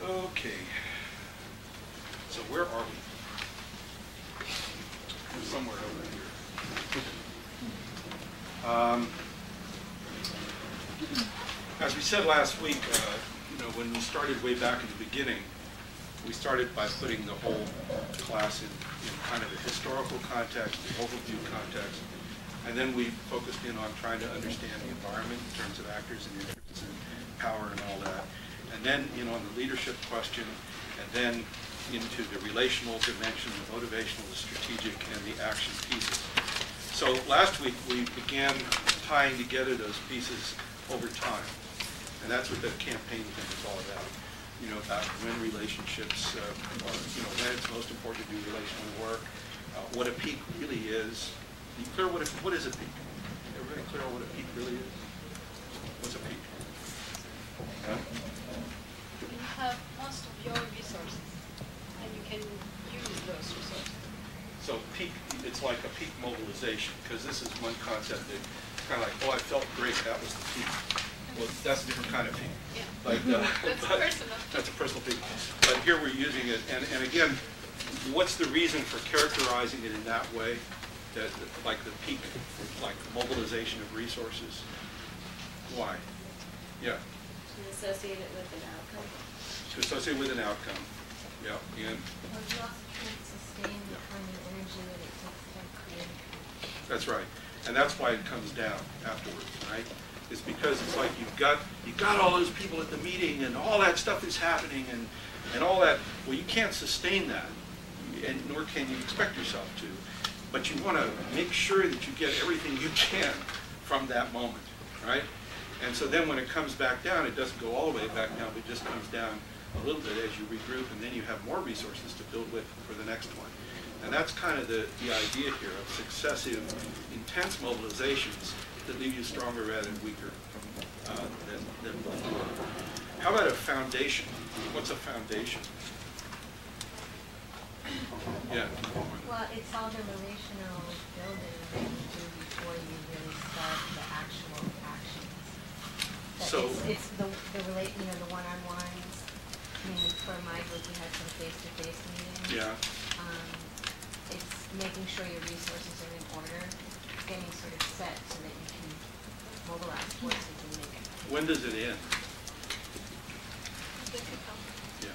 Okay. So where are we? We're somewhere over here. As we said last week, when we started way back in the beginning, we started by putting the whole class in kind of a historical context, the overview context, and then we focused in on trying to understand the environment in terms of actors and interests and power and all that, and then on the leadership question, and then into the relational dimension, the motivational, the strategic, and the action pieces. So last week we began tying together those pieces over time, and that's what the campaign thing is all about. About when relationships, when it's most important to do relational work, what a peak really is. Are you clear what is a peak? Everybody clear on what a peak really is? What's a peak? Huh? You have most of your resources, and you can use those resources. So peak, it's like a peak mobilization, because this is one concept that kind of like, oh, I felt great, that was the peak. Well, that's a different kind of peak. Yeah. That's personal. That's a personal peak. But here we're using it, and again, what's the reason for characterizing it in that way? That, like the peak, like mobilization of resources. Why? Yeah. To associate it with an outcome. To associate with an outcome. Yeah. And well, you also can't sustain the kind of energy that it takes to create. That's right, and that's why it comes down afterwards, right? It's because it's like you've got all those people at the meeting and all that stuff is happening and all that. Well, you can't sustain that, and nor can you expect yourself to. But you want to make sure that you get everything you can from that moment, right? And so then when it comes back down, it doesn't go all the way back down, but it just comes down a little bit as you regroup, and then you have more resources to build with for the next one. And that's kind of the idea here of successive, intense mobilizations that leave you stronger rather than weaker than before. How about a foundation? What's a foundation? Yeah. Well, it's all the relational building that you do before you really start the actual actions. So it's the the one-on-ones. I mean, for my group, we had some face-to-face meetings. Yeah. It's making sure your resources are in order, getting sort of set so that you can mobilize forces and make it. When does it end? Yeah.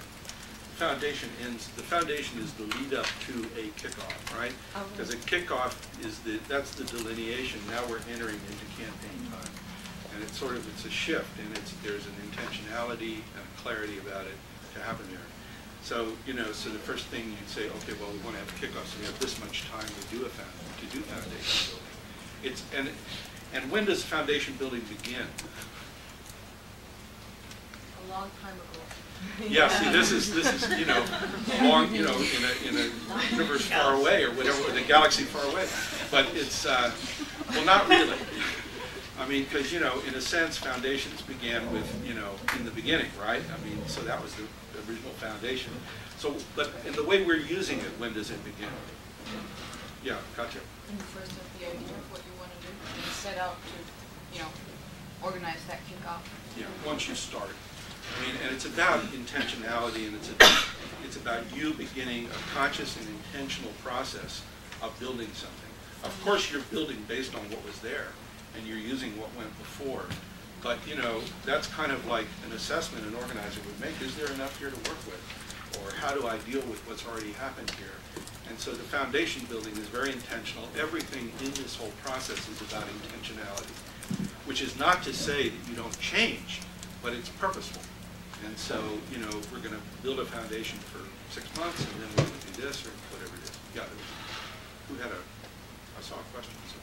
Foundation ends. The foundation is the lead up to a kickoff, right? Because a kickoff is that's the delineation. Now we're entering into campaign time, and it's a shift, and there's an intentionality and a clarity about it to happen there. So so the first thing you'd say, okay, well, we want to have a kickoff, so we have this much time to do foundation building. And when does foundation building begin? A long time ago. Yeah, see, this is long, in a universe far away or whatever, or the galaxy far away. But it's well, not really. I mean, because in a sense, foundations began with in the beginning, right? I mean, so that was the original foundation. So, but in the way we're using it, when does it begin? Yeah, gotcha. And you first have the idea of what you want to do, and you set out to, organize that kickoff. Yeah, once you start. I mean, and it's about intentionality, and it's about you beginning a conscious and intentional process of building something. Of course, you're building based on what was there, and you're using what went before. But that's kind of like an assessment an organizer would make. Is there enough here to work with, or how do I deal with what's already happened here? And so the foundation building is very intentional. Everything in this whole process is about intentionality, which is not to say that you don't change, but it's purposeful. And so, we're going to build a foundation for 6 months, and then we're going to do this or whatever it is. Yeah, who had I saw a question. So.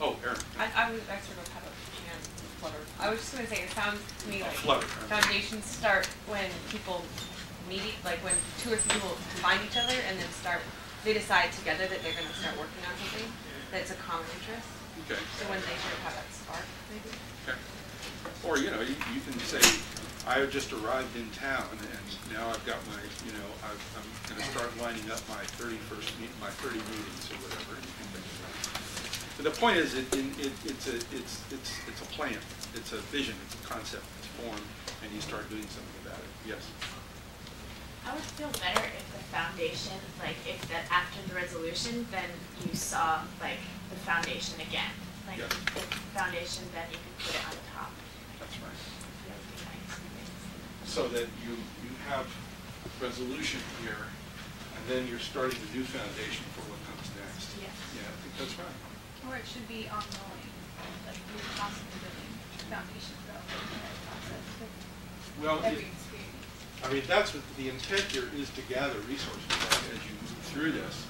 Oh, Erin. I was actually going to have a hand flutter. I was just going to say, it sounds to me like flutter. Foundations start when people meet, like when 2 or 3 people find each other and then they decide together that they're going to start working on something that's a common interest. Okay. So when they sort of have that spark, maybe. Okay. Or, you can say, I just arrived in town, and now I've got my, I'm going to start lining up my 30 meetings or whatever. You can think of that. But the point is, it's a plan, it's a vision, it's a concept, it's formed, and you start doing something about it. Yes. I would feel better if the foundation, like if that after the resolution, then you saw like the foundation again. Like Yeah. the foundation, then you could put it on the top. That's right. That would be nice. So that you have resolution here, and then you're starting the new foundation for what comes next. Yes. Yeah, I think that's right. Or it should be ongoing, like you're constantly building foundation throughout the entire process with Well, every experience. I mean, that's what the intent here is, to gather resources as you move through this.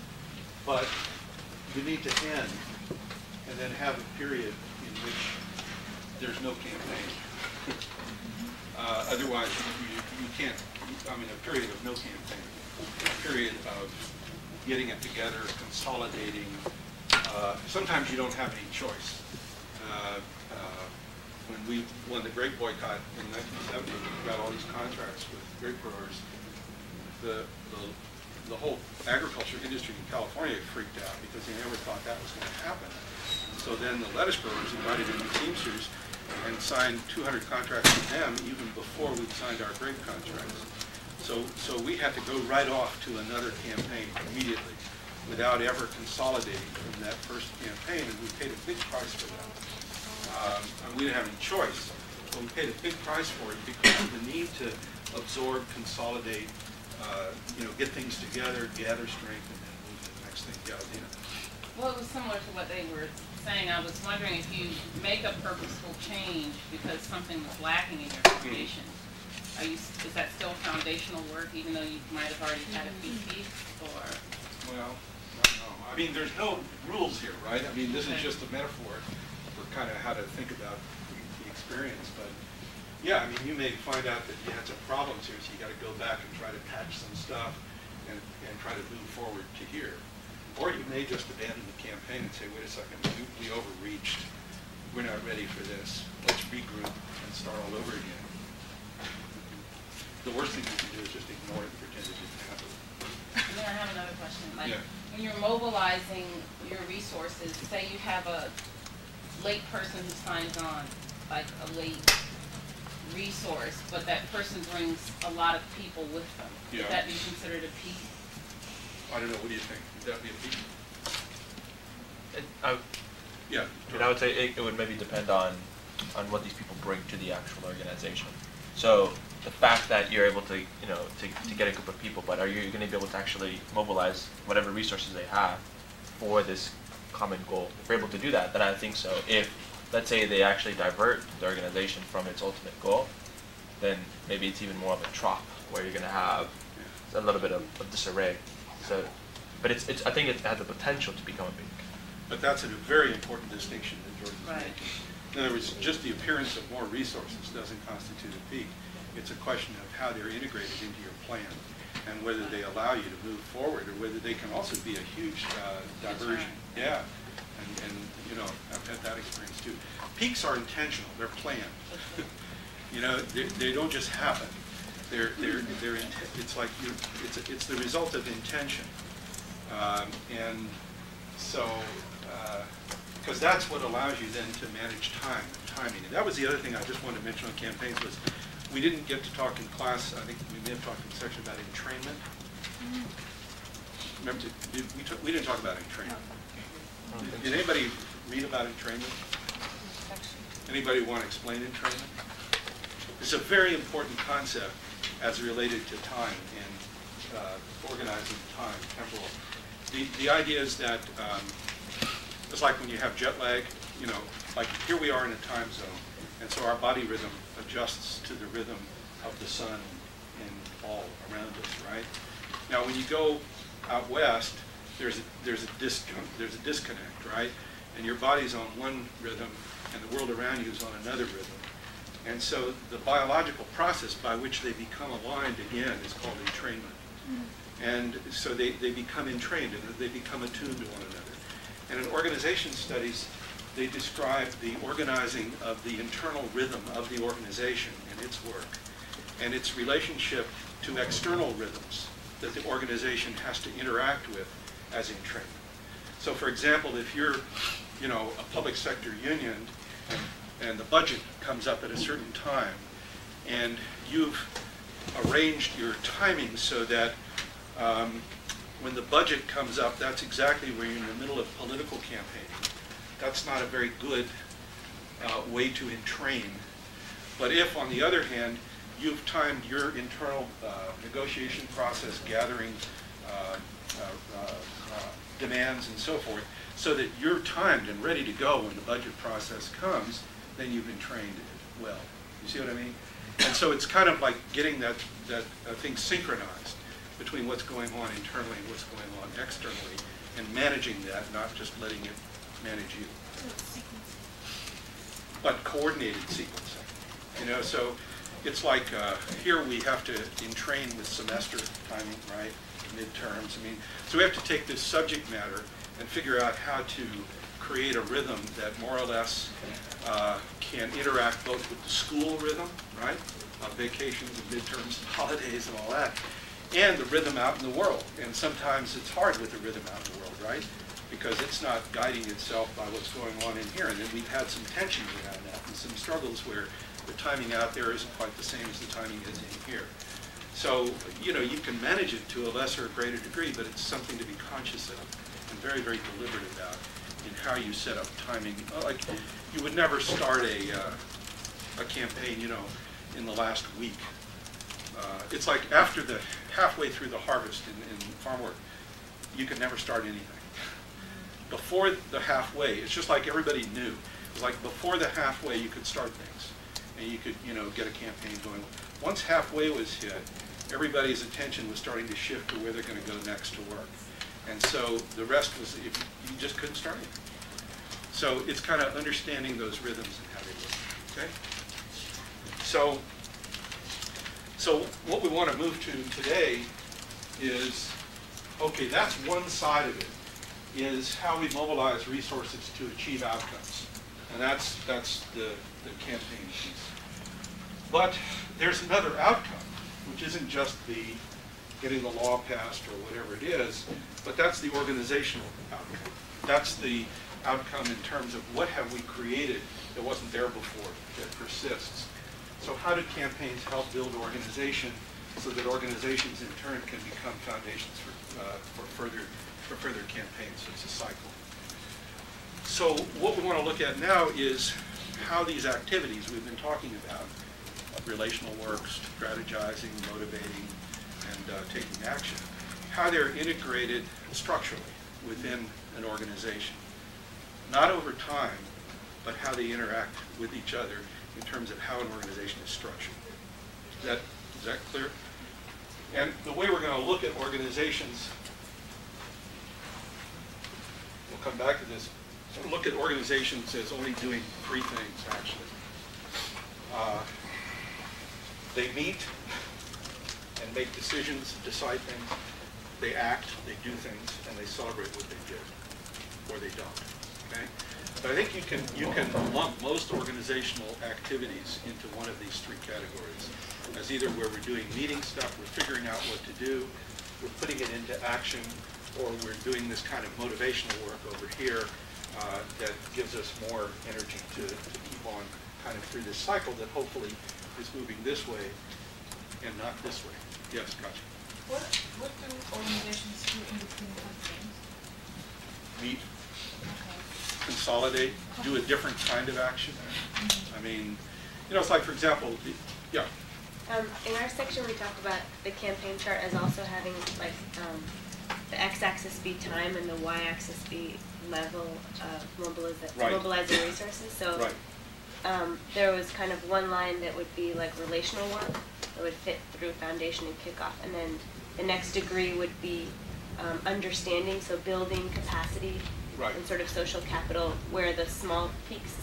But you need to end and then have a period in which there's no campaign. Otherwise, you can't, I mean, a period of no campaign, a period of getting it together, consolidating. Sometimes you don't have any choice. When we won the grape boycott in 1970, we got all these contracts with grape growers. The whole agriculture industry in California freaked out because they never thought that was going to happen. So then the lettuce growers invited in the Teamsters and signed 200 contracts with them even before we'd signed our grape contracts. So we had to go right off to another campaign immediately without ever consolidating from that first campaign, and we paid a big price for that. And we didn't have any choice, but we paid a big price for it because of the need to absorb, consolidate, get things together, gather strength, and then move to the next thing. Yeah, Dina. Well, it was similar to what they were saying. I was wondering if you make a purposeful change because something was lacking in your foundation. Is that still foundational work, even though you might have already had a few peaks, or? Well, I don't know. I mean, there's no rules here, right? I mean, this is just a metaphor for kind of how to think about the experience. But yeah, I mean, you may find out that you had some problems here, so you got to go back and try to patch some stuff and try to move forward to here. Or you may just abandon the campaign and say, wait a second, we overreached. We're not ready for this. Let's regroup and start all over again. The worst thing you can do is just ignore it and pretend it didn't happen. And then I have another question. Like, Yeah. when you're mobilizing your resources, say you have a late person who signs on, like a late resource, but that person brings a lot of people with them. Yeah. Would that be considered a peak? I don't know. What do you think? Would that be a peak? Yeah. I would say it would maybe depend on what these people bring to the actual organization. So the fact that you're able to, to get a group of people, but are you going to be able to actually mobilize whatever resources they have for this common goal? If you're able to do that, then I think so. If, let's say, they actually divert the organization from its ultimate goal, then maybe it's even more of a trough where you're going to have a little bit of disarray. So, but I think it has the potential to become a peak. But that's a very important distinction that Jordan's Right. making. In other words, just the appearance of more resources doesn't constitute a peak. It's a question of how they're integrated into your plan and whether they allow you to move forward, or whether they can also be a huge diversion. Yeah, and I've had that experience too. Peaks are intentional; they're planned. They don't just happen. It's like it's the result of intention, and so. Because that's what allows you then to manage time and timing. And that was the other thing I just wanted to mention on campaigns was we didn't get to talk in class. I think we may have talked in the section about entrainment. Remember, we didn't talk about entrainment. Did anybody read about entrainment? Anybody want to explain entrainment? It's a very important concept as related to time and organizing time, temporal. The idea is that it's like when you have jet lag, like here we are in a time zone, and so our body rhythm adjusts to the rhythm of the sun and all around us, right? Now, when you go out west, there's a disconnect, right? And your body's on one rhythm, and the world around you is on another rhythm. And so the biological process by which they become aligned again is called entrainment. And so they become entrained, and they become attuned to one another. And in organization studies, they describe the organizing of the internal rhythm of the organization and its work, and its relationship to external rhythms that the organization has to interact with as entrainment. So for example, if you're a public sector union and the budget comes up at a certain time, and you've arranged your timing so that when the budget comes up, that's exactly where you're in the middle of political campaigning. That's not a very good way to entrain. But if, on the other hand, you've timed your internal negotiation process, gathering demands and so forth, so that you're timed and ready to go when the budget process comes, then you've been trained well. You see what I mean? And so it's kind of like getting that thing synchronized between what's going on internally and what's going on externally, and managing that, not just letting it manage you. But coordinated sequencing. You know, so it's like here we have to entrain with semester timing, right? Midterms. I mean, so we have to take this subject matter and figure out how to create a rhythm that more or less can interact both with the school rhythm, right? Vacations and midterms and holidays and all that, and the rhythm out in the world. And sometimes it's hard with the rhythm out in the world, right? Because it's not guiding itself by what's going on in here. And then we've had some tensions around that and some struggles where the timing out there isn't quite the same as the timing is in here. So, you know, you can manage it to a lesser or greater degree, but it's something to be conscious of and very, very deliberate about in how you set up timing. Like, you would never start a campaign, you know, in the last week. It's like after the halfway through the harvest in farm work, you can never start anything. Before the halfway, it's just like everybody knew. It's like before the halfway, you could start things, and you could, you know, get a campaign going. Once halfway was hit, everybody's attention was starting to shift to where they're going to go next to work, and so the rest was you just couldn't start anything. So it's kind of understanding those rhythms and how they work. Okay. So what we want to move to today is, okay, that's one side of it, is how we mobilize resources to achieve outcomes. And that's the campaign piece. But there's another outcome, which isn't just the getting the law passed or whatever it is, but that's the organizational outcome. That's the outcome in terms of what have we created that wasn't there before, that persists. So how do campaigns help build organization so that organizations in turn can become foundations for further campaigns? So it's a cycle. So what we want to look at now is how these activities we've been talking about, relational work, strategizing, motivating, and taking action, how they're integrated structurally within an organization. Not over time, but how they interact with each other in terms of how an organization is structured. Is that clear? And the way we're going to look at organizations, we'll come back to this, we'll look at organizations as only doing three things, actually. They meet and make decisions, decide things. They act, they do things, and they celebrate what they did, or they don't. Okay? But I think you can lump most organizational activities into one of these three categories, as either where we're doing meeting stuff, we're figuring out what to do, we're putting it into action, or we're doing this kind of motivational work over here that gives us more energy to keep on kind of through this cycle that hopefully is moving this way and not this way. Yes, gotcha. What do organizations do in between campaigns? Meet, Okay. consolidate, do a different kind of action. I mean, you know, it's like, for example, yeah. In our section, we talked about the campaign chart as also having like the x-axis be time and the y-axis be level of mobilizing resources. So Right. there was kind of one line that would be like relational work that would fit through foundation and kickoff, and then the next degree would be understanding, so building capacity Right. and sort of social capital, where the small peaks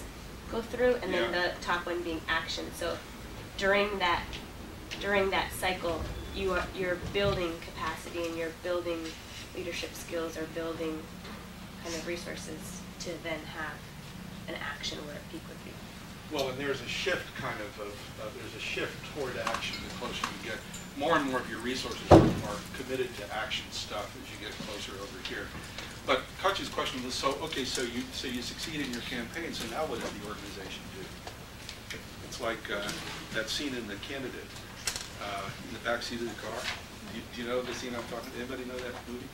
go through, and then the top one being action. So during that cycle, you're building capacity and you're building leadership skills or building kind of resources to then have an action where a peak would be. Well, and there's a shift kind of there's a shift toward action the closer you get. More and more of your resources are committed to action stuff as you get closer over here. But Kachi's question was, so you succeed in your campaign, so now what does the organization do? It's like that scene in The Candidate in the back seat of the car. Do you know the scene I'm talking? Anybody know that movie?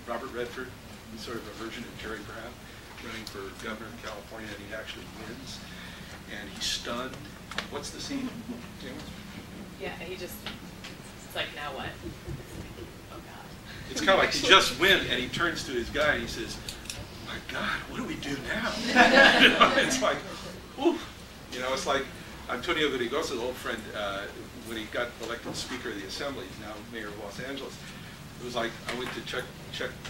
Robert Redford, he's sort of a version of Jerry Brown, running for governor of California, and he actually wins. And he's stunned. What's the scene, James? Yeah, he just, it's like, now what? Oh, God. It's kind of like he just win, and he turns to his guy and he says, "My God, what do we do now?" You know, it's like, ooh. You know, it's like Antonio Villaraigosa's old friend, when he got elected Speaker of the Assembly, he's now Mayor of Los Angeles. It was like, I went to check,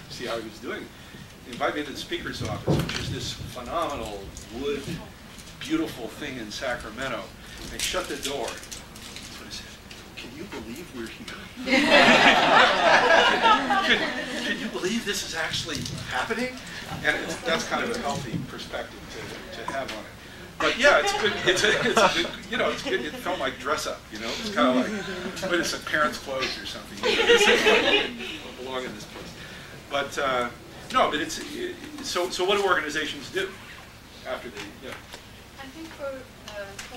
see how he was doing. He invited me into the Speaker's office, which is this phenomenal wood, beautiful thing in Sacramento. And they shut the door. That's what I said. Can you believe we're here? can you believe this is actually happening? And that's kind of a healthy perspective to have on it. But yeah, it's good. It's a good, you know, it's good. It felt like dress up, you know. It's kind of like, but it's a parent's clothes or something. You know? It's like, I belong in this place. But no, but it's so. What do organizations do after they? Yeah. I think for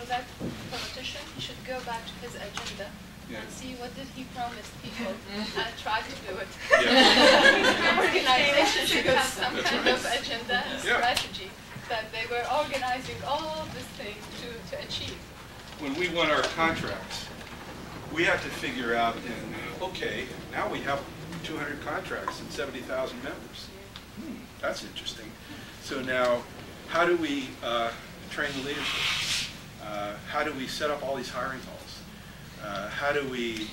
that politician, he should go back to his agenda and see what did he promise people and try to do it. Yeah. Organization should have some That's kind right. of agenda and strategy that they were organizing all of these things to achieve. When we won our contracts, we had to figure out, okay, now we have 200 contracts and 70,000 members. That's interesting. So now, how do we train the leadership? How do we set up all these hiring halls? How do we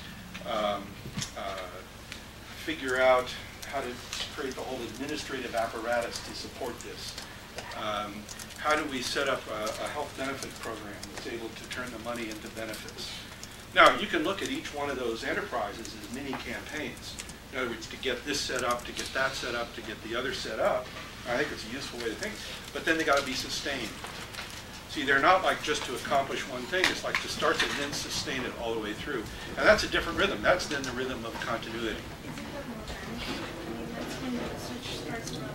figure out how to create the whole administrative apparatus to support this? How do we set up a health benefit program that's able to turn the money into benefits? Now, you can look at each one of those enterprises as mini campaigns. In other words, to get this set up, to get that set up, to get the other set up. I think it's a useful way to think. But then they got to be sustained. See, they're not like just to accomplish one thing. It's like to start it and then sustain it all the way through. And that's a different rhythm. That's then the rhythm of continuity. Is it more management? I mean, that's when the switch starts from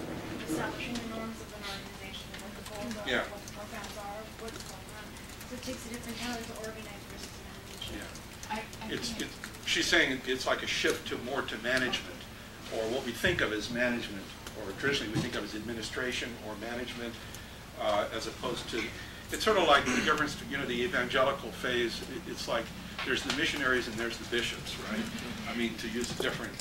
establishing the norms of an organization, what the goals are, Yeah. what the programs are, what's going on. So it takes a different talent to organize versus manage. Yeah. She's saying it's like a shift to more to management, or what we think of as management, or traditionally we think of as administration or management, as opposed to, it's sort of like the difference, you know, the evangelical phase. It's like there's the missionaries and there's the bishops, right? I mean, to use a different,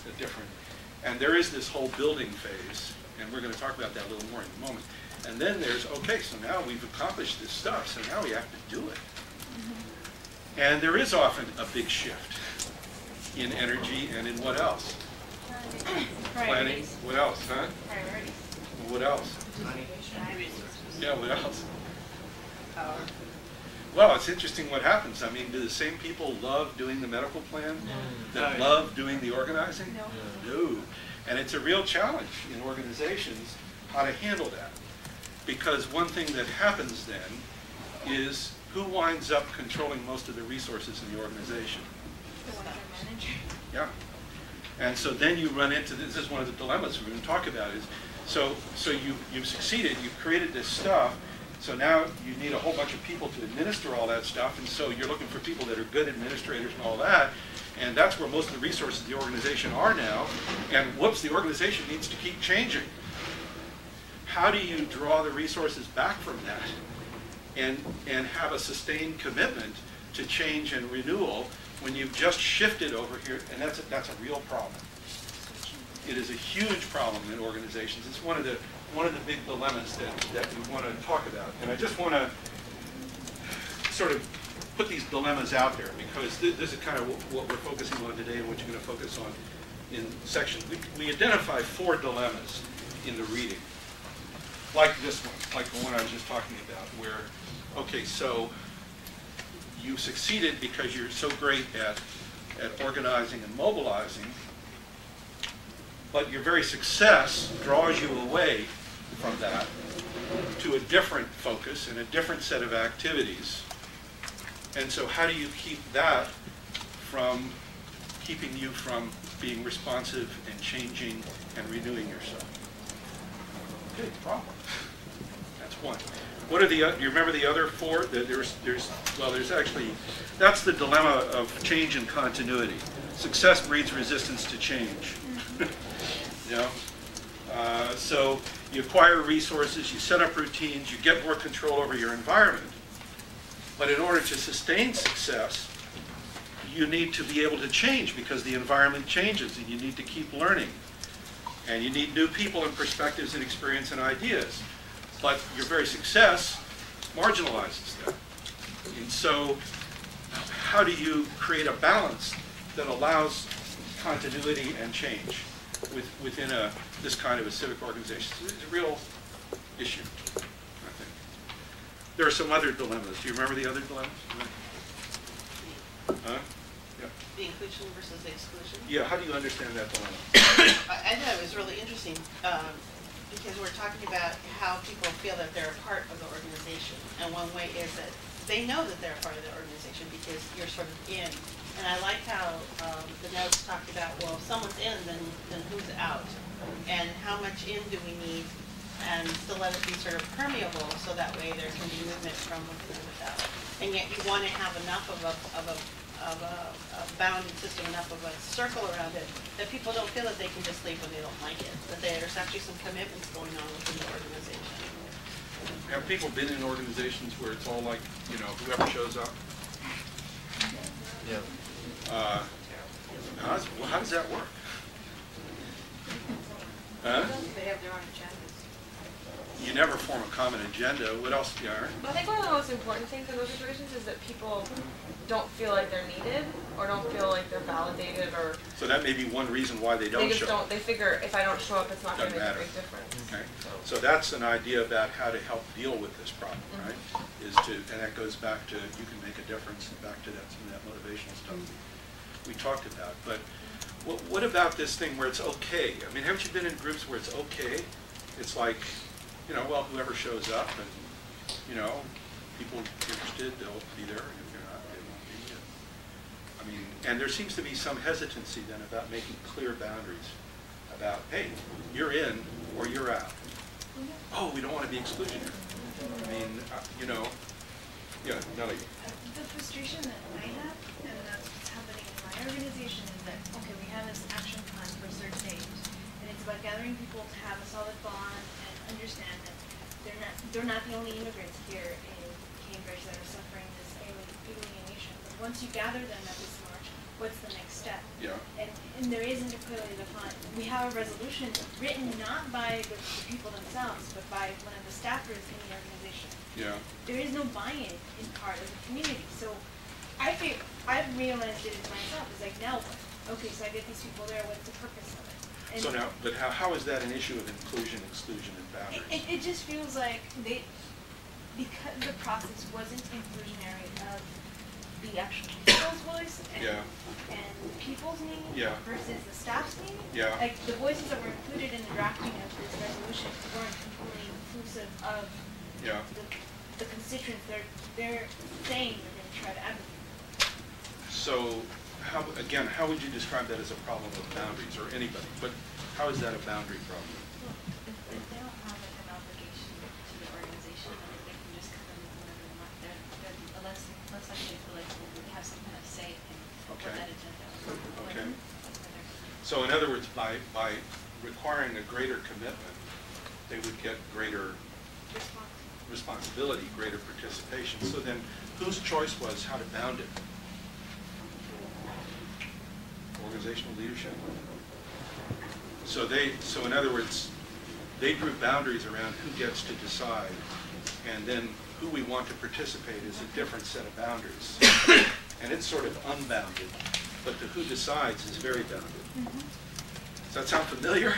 and there is this whole building phase, and we're going to talk about that a little more in a moment. And then there's, okay, so now we've accomplished this stuff, so now we have to do it. And there is often a big shift in energy and in what else? Planning. What else, huh? Priorities. What else? Money. Yeah, what else? Power. Well, it's interesting what happens. I mean, do the same people love doing the medical plan that love doing the organizing? No. And it's a real challenge in organizations how to handle that. Because one thing that happens then is who winds up controlling most of the resources in the organization? The ones that manage. Yeah. And so then you run into, this is one of the dilemmas we're going to talk about, is so you've succeeded, you've created this stuff, so now you need a whole bunch of people to administer all that stuff, and so you're looking for people that are good administrators and all that, and that's where most of the resources of the organization are now, and whoops, the organization needs to keep changing. How do you draw the resources back from that and have a sustained commitment to change and renewal when you've just shifted over here? And that's a real problem. It is a huge problem in organizations. It's one of the big dilemmas that we want to talk about. And I just want to sort of put these dilemmas out there, because this is kind of what we're focusing on today and what you're going to focus on in section. We identify 4 dilemmas in the reading, like this one, like the one I was just talking about, where, okay, so you succeeded because you're so great at organizing and mobilizing, but your very success draws you away from that to a different focus and a different set of activities. And so how do you keep that from keeping you from being responsive and changing and renewing yourself? Okay, problem. That's one. What are the, do you remember the other four? There's actually, that's the dilemma of change and continuity. Success breeds resistance to change. You know? So you acquire resources, you set up routines, you get more control over your environment. But in order to sustain success, you need to be able to change because the environment changes and you need to keep learning. And you need new people and perspectives and experience and ideas. But your very success marginalizes them. And so how do you create a balance that allows continuity and change within this kind of a civic organization? So it's a real issue, I think. There are some other dilemmas. Do you remember the other dilemmas? Huh? Yeah. The inclusion versus the exclusion? Yeah, how do you understand that dilemma? I thought it was really interesting because we're talking about how people feel that they're a part of the organization. And one way is that they know that they're a part of the organization because you're sort of in. And I like how the notes talked about, well, if someone's in, then who's out? And how much in do we need? And still let it be sort of permeable so that way there can be movement from within and without. And yet you want to have enough of a bounded system, enough of a circle around it, that people don't feel that they can just leave when they don't like it, that there's actually some commitments going on within the organization. Have people been in organizations where it's all like, you know, whoever shows up? Yeah. How does that work? Huh? They have their own agendas. You never form a common agenda. What else do you are? I think one of the most important things in those situations is that people don't feel like they're needed or don't feel like they're validated or So that may be one reason why they don't they just show don't. up. They figure if I don't show up, it's not going to Doesn't make a matter. big difference. Okay. So that's an idea about how to help deal with this problem, right? Is to, and that goes back to you can make a difference, and back to that some of that motivational stuff we talked about. But what about this thing where it's okay? I mean, haven't you been in groups where it's okay? It's like, you know, well, whoever shows up, and you know, people interested, they'll be there, and if they're not, they won't be. I mean, and there seems to be some hesitancy then about making clear boundaries about, hey, you're in or you're out. Oh, we don't want to be exclusionary. I mean, you know, yeah, Nellie. The frustration that I have, and that's what's happening in my organization, is that, okay, we have this action plan for a certain date, and it's about gathering people to have a solid bond and understand that they're not the only immigrants here in Cambridge that are suffering this alienation. But once you gather them at this march, what's the next step? Yeah. And there isn't a clearly defined. We have a resolution written not by the people themselves, but by one of the staffers in the organization. Yeah. There is no buy-in in part of the community. So I've realized it myself. It's like, now what? Okay, so I get these people there. What's the purpose of it? And So now, but how is that an issue of inclusion, exclusion, and boundaries? it just feels like because the process wasn't inclusionary of the actual people's voice and, Yeah. and people's needs Yeah. versus the staff's needs. Yeah. Like the voices that were included in the drafting of this resolution weren't completely inclusive of Yeah. the constituents they're saying they're going to try to advocate. So, how would you describe that as a problem of boundaries, or anybody? But how is that a boundary problem? If they don't have like an obligation to the organization, then they can just come in whenever they want. They're less likely to feel like they have some kind of say in what Okay. that agenda is. Okay. So in other words, by requiring a greater commitment, they would get greater responsibility, greater participation. So then, whose choice was how to bound it? Organizational leadership. So in other words, they drew boundaries around who gets to decide, and then who we want to participate is a different set of boundaries. And it's sort of unbounded, but the who decides is very bounded. Does that sound familiar?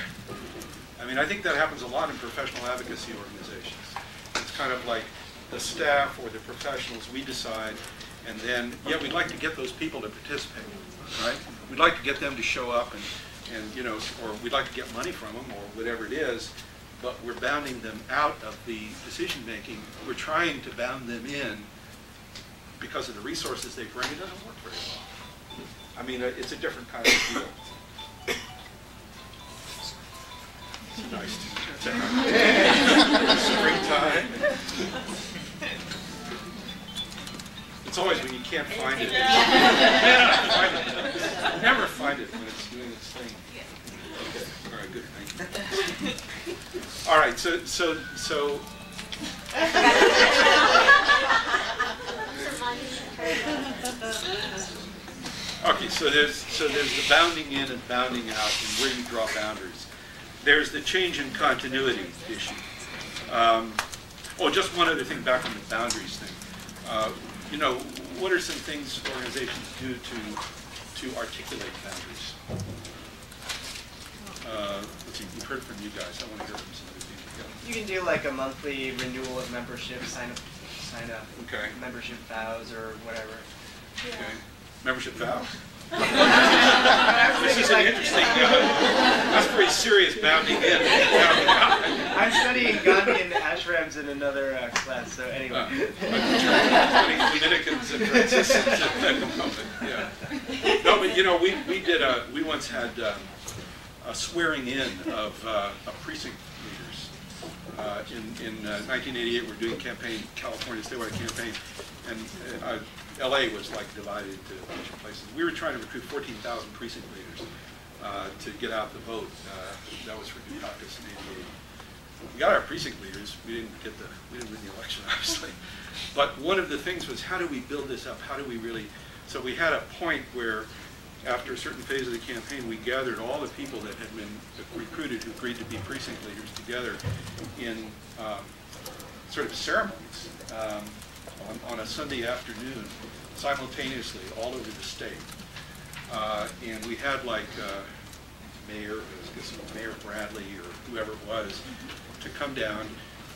I mean, I think that happens a lot in professional advocacy organizations. It's kind of like the staff or the professionals, we decide, and then, yeah, we'd like to get those people to participate, right? We'd like to get them to show up and you know, or we'd like to get money from them or whatever it is, but we're bounding them out of the decision making. We're trying to bound them in because of the resources they bring. It doesn't work very well. I mean, it's a different kind of deal. It's nice. Springtime. always when you can't find it. Never find it when it's doing its thing. Okay. All right, good. Thank you. All right, so okay, so there's the bounding in and bounding out and where you draw boundaries. There's the change in continuity issue. Oh, just one other thing back on the boundaries thing. You know, what are some things organizations do to articulate boundaries? Let's see, we've heard from you guys. I want to hear from some other people. Yeah. You can do like a monthly renewal of membership, sign up Okay. membership vows or whatever. Okay. Membership vows? This This is an interesting, that's pretty serious bounding in. I'm studying Gandhian ashrams in another class, so anyway. Studying Dominicans and Franciscans at the moment, yeah. No, but you know, we once had a swearing in of precinct leaders. In 1988, we're doing campaign, California statewide campaign, and LA was like divided into a bunch of places. We were trying to recruit 14,000 precinct leaders to get out the vote. That was for Dukakis in '88. We got our precinct leaders. We didn't win the election, obviously. But one of the things was, how do we build this up? How do we really? So we had a point where, after a certain phase of the campaign, we gathered all the people that had been recruited who agreed to be precinct leaders together in sort of ceremonies on a Sunday afternoon, simultaneously all over the state. And we had like Mayor Bradley or whoever it was to come down.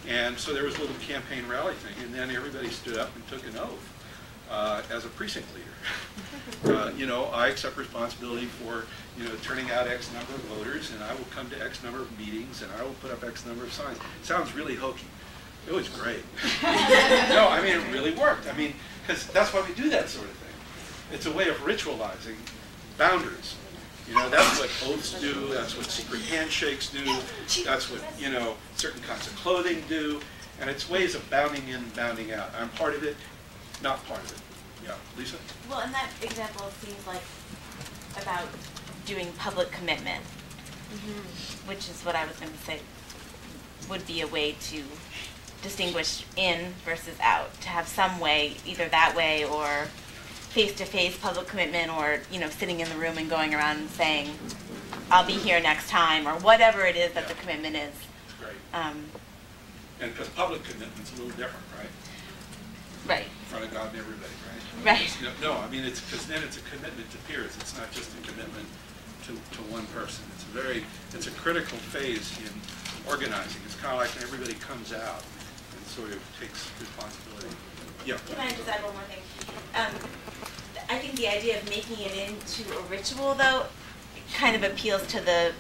And so there was a little campaign rally thing, and then everybody stood up and took an oath as a precinct leader. You know, I accept responsibility for, you know, turning out X number of voters, and I will come to X number of meetings, and I will put up X number of signs. Sounds really hokey. It was great. No, I mean, it really worked. I mean, because that's why we do that sort of thing. It's a way of ritualizing boundaries. You know, that's what oaths do, that's what secret handshakes do, that's what, you know, certain kinds of clothing do, and it's ways of bounding in and bounding out. I'm part of it, not part of it. Yeah, Lisa? Well, in that example, it seems like about doing public commitment, which is what I was going to say would be a way to distinguish in versus out, to have some way, either that way or face-to-face public commitment, or, you know, sitting in the room and going around and saying, I'll be here next time, or whatever it is that the commitment is. Right. And because public commitment's a little different, right? Right. In front of God and everybody, right? Right. No, I mean, it's because then it's a commitment to peers. It's not just a commitment to one person. It's a critical phase in organizing. It's kind of like when everybody comes out and sort of takes responsibility. Yeah. Can I just add one more thing? I think the idea of making it into a ritual, though, kind of appeals to the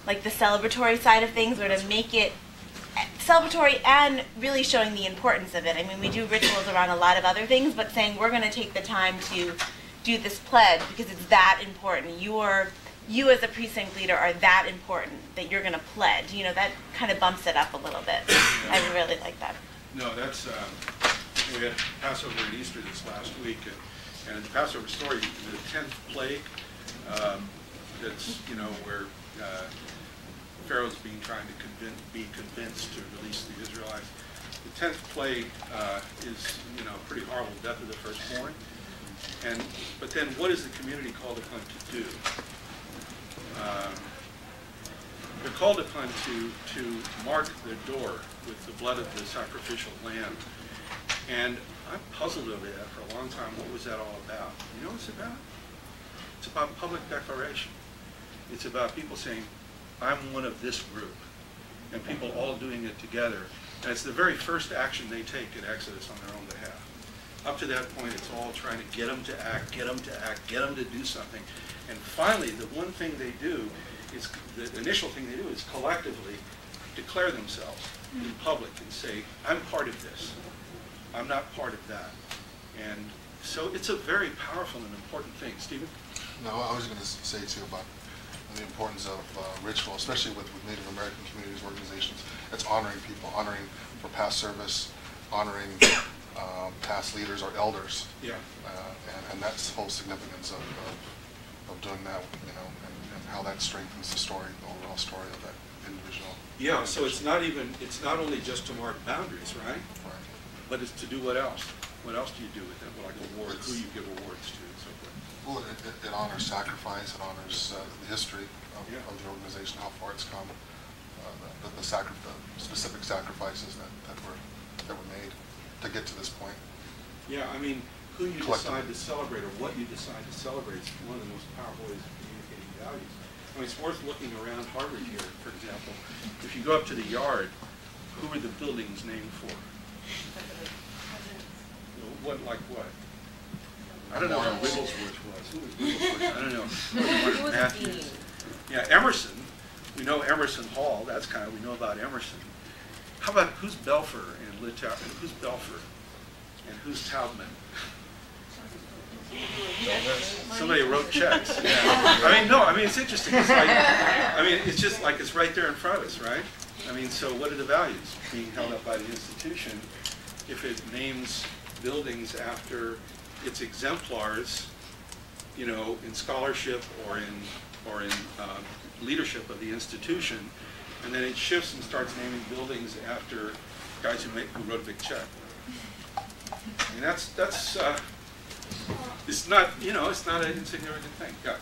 celebratory side of things, or to make it celebratory and really showing the importance of it. I mean, we do rituals around a lot of other things, but saying we're going to take the time to do this pledge because it's that important. You as a precinct leader are that important that you're going to pledge. You know, that kind of bumps it up a little bit. I really like that. No, that's, we had Passover and Easter this last week, and the Passover story, the 10th plague, that's, you know, where Pharaoh's trying to be convinced to release the Israelites. The 10th plague is, you know, pretty horrible, death of the firstborn. But then what is the community called upon to do? They're called upon to mark their door with the blood of the sacrificial lamb. And I'm puzzled over that for a long time. What was that all about? You know what it's about? It's about public declaration. It's about people saying, I'm one of this group, and people all doing it together. And it's the very first action they take in Exodus on their own behalf. Up to that point, it's all trying to get them to act, get them to act, get them to do something. And finally, the one thing they do is, the initial thing they do is collectively declare themselves in public and say, I'm part of this. I'm not part of that. And so it's a very powerful and important thing. Stephen? No, I was going to say too about the importance of ritual, especially with Native American communities, organizations. It's honoring people, honoring for past service, honoring task leaders or elders. Yeah. And that's the whole significance of doing that, you know, and how that strengthens the story, the overall story of that individual. Yeah, so it's not only just to mark boundaries, right? Right. But it's to do what else? What else do you do with it? Like awards, who you give awards to and so forth. Well, it honors sacrifice, it honors the history of the organization, how far it's come, the specific sacrifices that were made to get to this point. Yeah, I mean, who you decide to celebrate or what you decide to celebrate is one of the most powerful ways of communicating values. I mean, it's worth looking around Harvard here, for example. If you go up to the Yard, who are the buildings named for? What, like what? I don't know who Wigglesworth was. Who was Wigglesworth? I don't know. Matthews. Yeah, Emerson. We know Emerson Hall. That's kind of, we know about Emerson. How about, who's Belfer and Litow? Who's Belfer? And who's Taubman? Somebody wrote checks. Yeah. I mean, no, I mean, it's interesting. It's like, I mean, it's just like it's right there in front of us, right? I mean, so what are the values being held up by the institution if it names buildings after its exemplars, you know, in scholarship or in leadership of the institution, and then it shifts and starts naming buildings after guys who wrote a big check. I mean, it's not, you know, it's not an insignificant thing. Gotcha.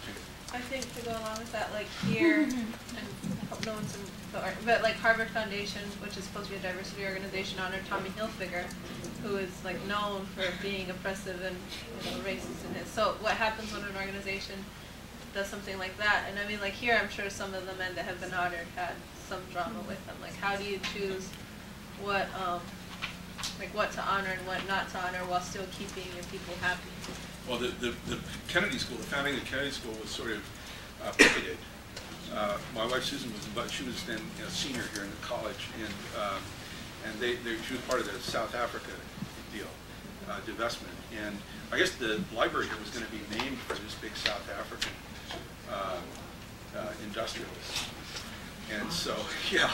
I think to go along with that, like here, and I hope no one's in the art, but like Harvard Foundation, which is supposed to be a diversity organization, honored Tommy Hilfiger, who is like known for being oppressive and, you know, racist in his. So what happens when an organization does something like that? And I mean, like here, I'm sure some of the men that have been honored had some drama with them. Like, how do you choose what, like what to honor and what not to honor while still keeping your people happy? Well, the Kennedy School, the founding of the Kennedy School was sort of picketed. My wife Susan she was then a senior here in the college, and she was part of the South Africa deal, divestment. And I guess the library here was going to be named for this big South African industrialist. And so, yeah,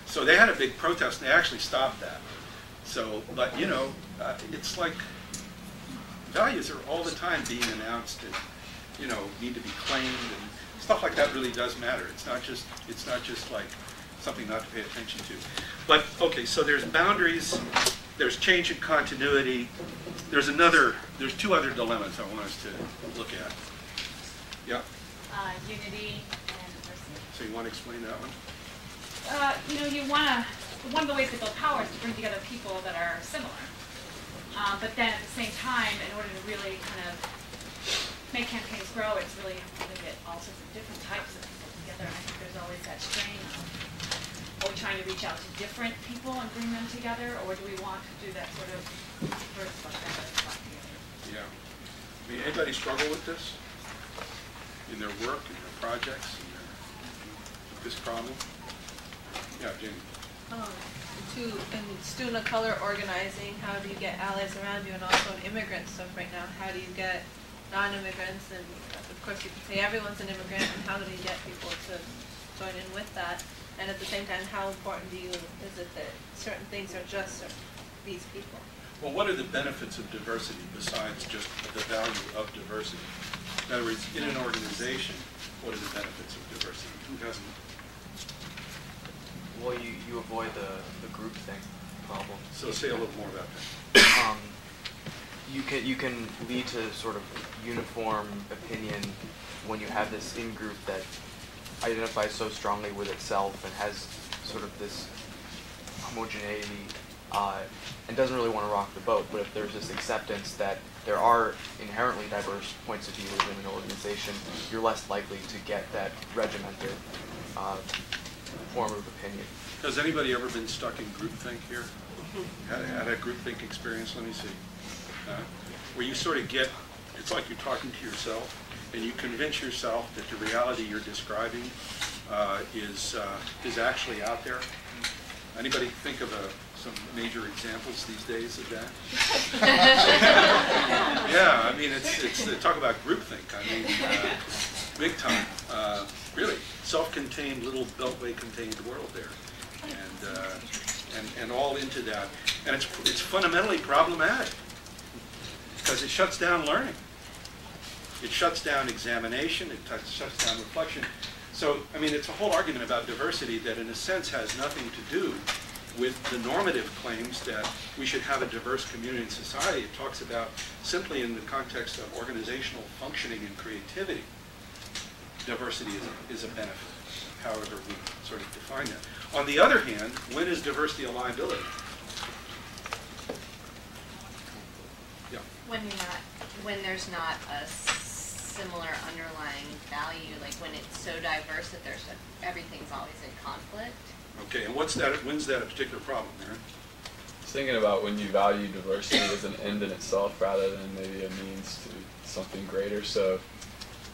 so they had a big protest, and they actually stopped that. So, but you know, it's like values are all the time being announced and, you know, need to be claimed, and stuff like that really does matter. It's not just like something not to pay attention to. But okay, so there's boundaries, there's change in continuity. There's two other dilemmas I want us to look at. Yeah. Unity and diversity. So you want to explain that one? You know, one of the ways to build power is to bring together people that are similar. But then at the same time, in order to really kind of make campaigns grow, it's really important to get all sorts of different types of people together. And I think there's always that strain. Are we trying to reach out to different people and bring them together, or do we want to do that sort of first together? Yeah. I mean, anybody struggle with this in their work, in their projects, this problem? Yeah, Jamie. In student of color organizing, how do you get allies around you, and also in immigrant stuff right now, how do you get non-immigrants, and of course you can say everyone's an immigrant, and how do you get people to join in with that? And at the same time, how important is it that certain things are just these people? Well, what are the benefits of diversity besides just the value of diversity? In other words, in an organization, what are the benefits of diversity? Who doesn't? Well, you avoid the groupthink problem. So say a little more about that. You can lead to sort of uniform opinion when you have this in-group that identifies so strongly with itself and has sort of this homogeneity and doesn't really want to rock the boat. But if there's this acceptance that there are inherently diverse points of view within an organization, you're less likely to get that regimented form of opinion. Has anybody ever been stuck in groupthink here? Had a groupthink experience? Let me see. Where you sort of get, it's like you're talking to yourself, and you convince yourself that the reality you're describing is actually out there. Anybody think of some major examples these days of that? Yeah, I mean, it's talk about groupthink. I mean, big time. Really, self-contained little beltway-contained world there, and all into that. And it's fundamentally problematic because it shuts down learning. It shuts down examination, it shuts down reflection. So, I mean, it's a whole argument about diversity that in a sense has nothing to do with the normative claims that we should have a diverse community and society. It talks about simply in the context of organizational functioning and creativity, diversity is a benefit, however we sort of define that. On the other hand, when is diversity a liability? Yeah. When there's not a similar underlying value, like when it's so diverse that everything's always in conflict. Okay, and when's that a particular problem, Aaron? I was thinking about when you value diversity as an end in itself rather than maybe a means to something greater. So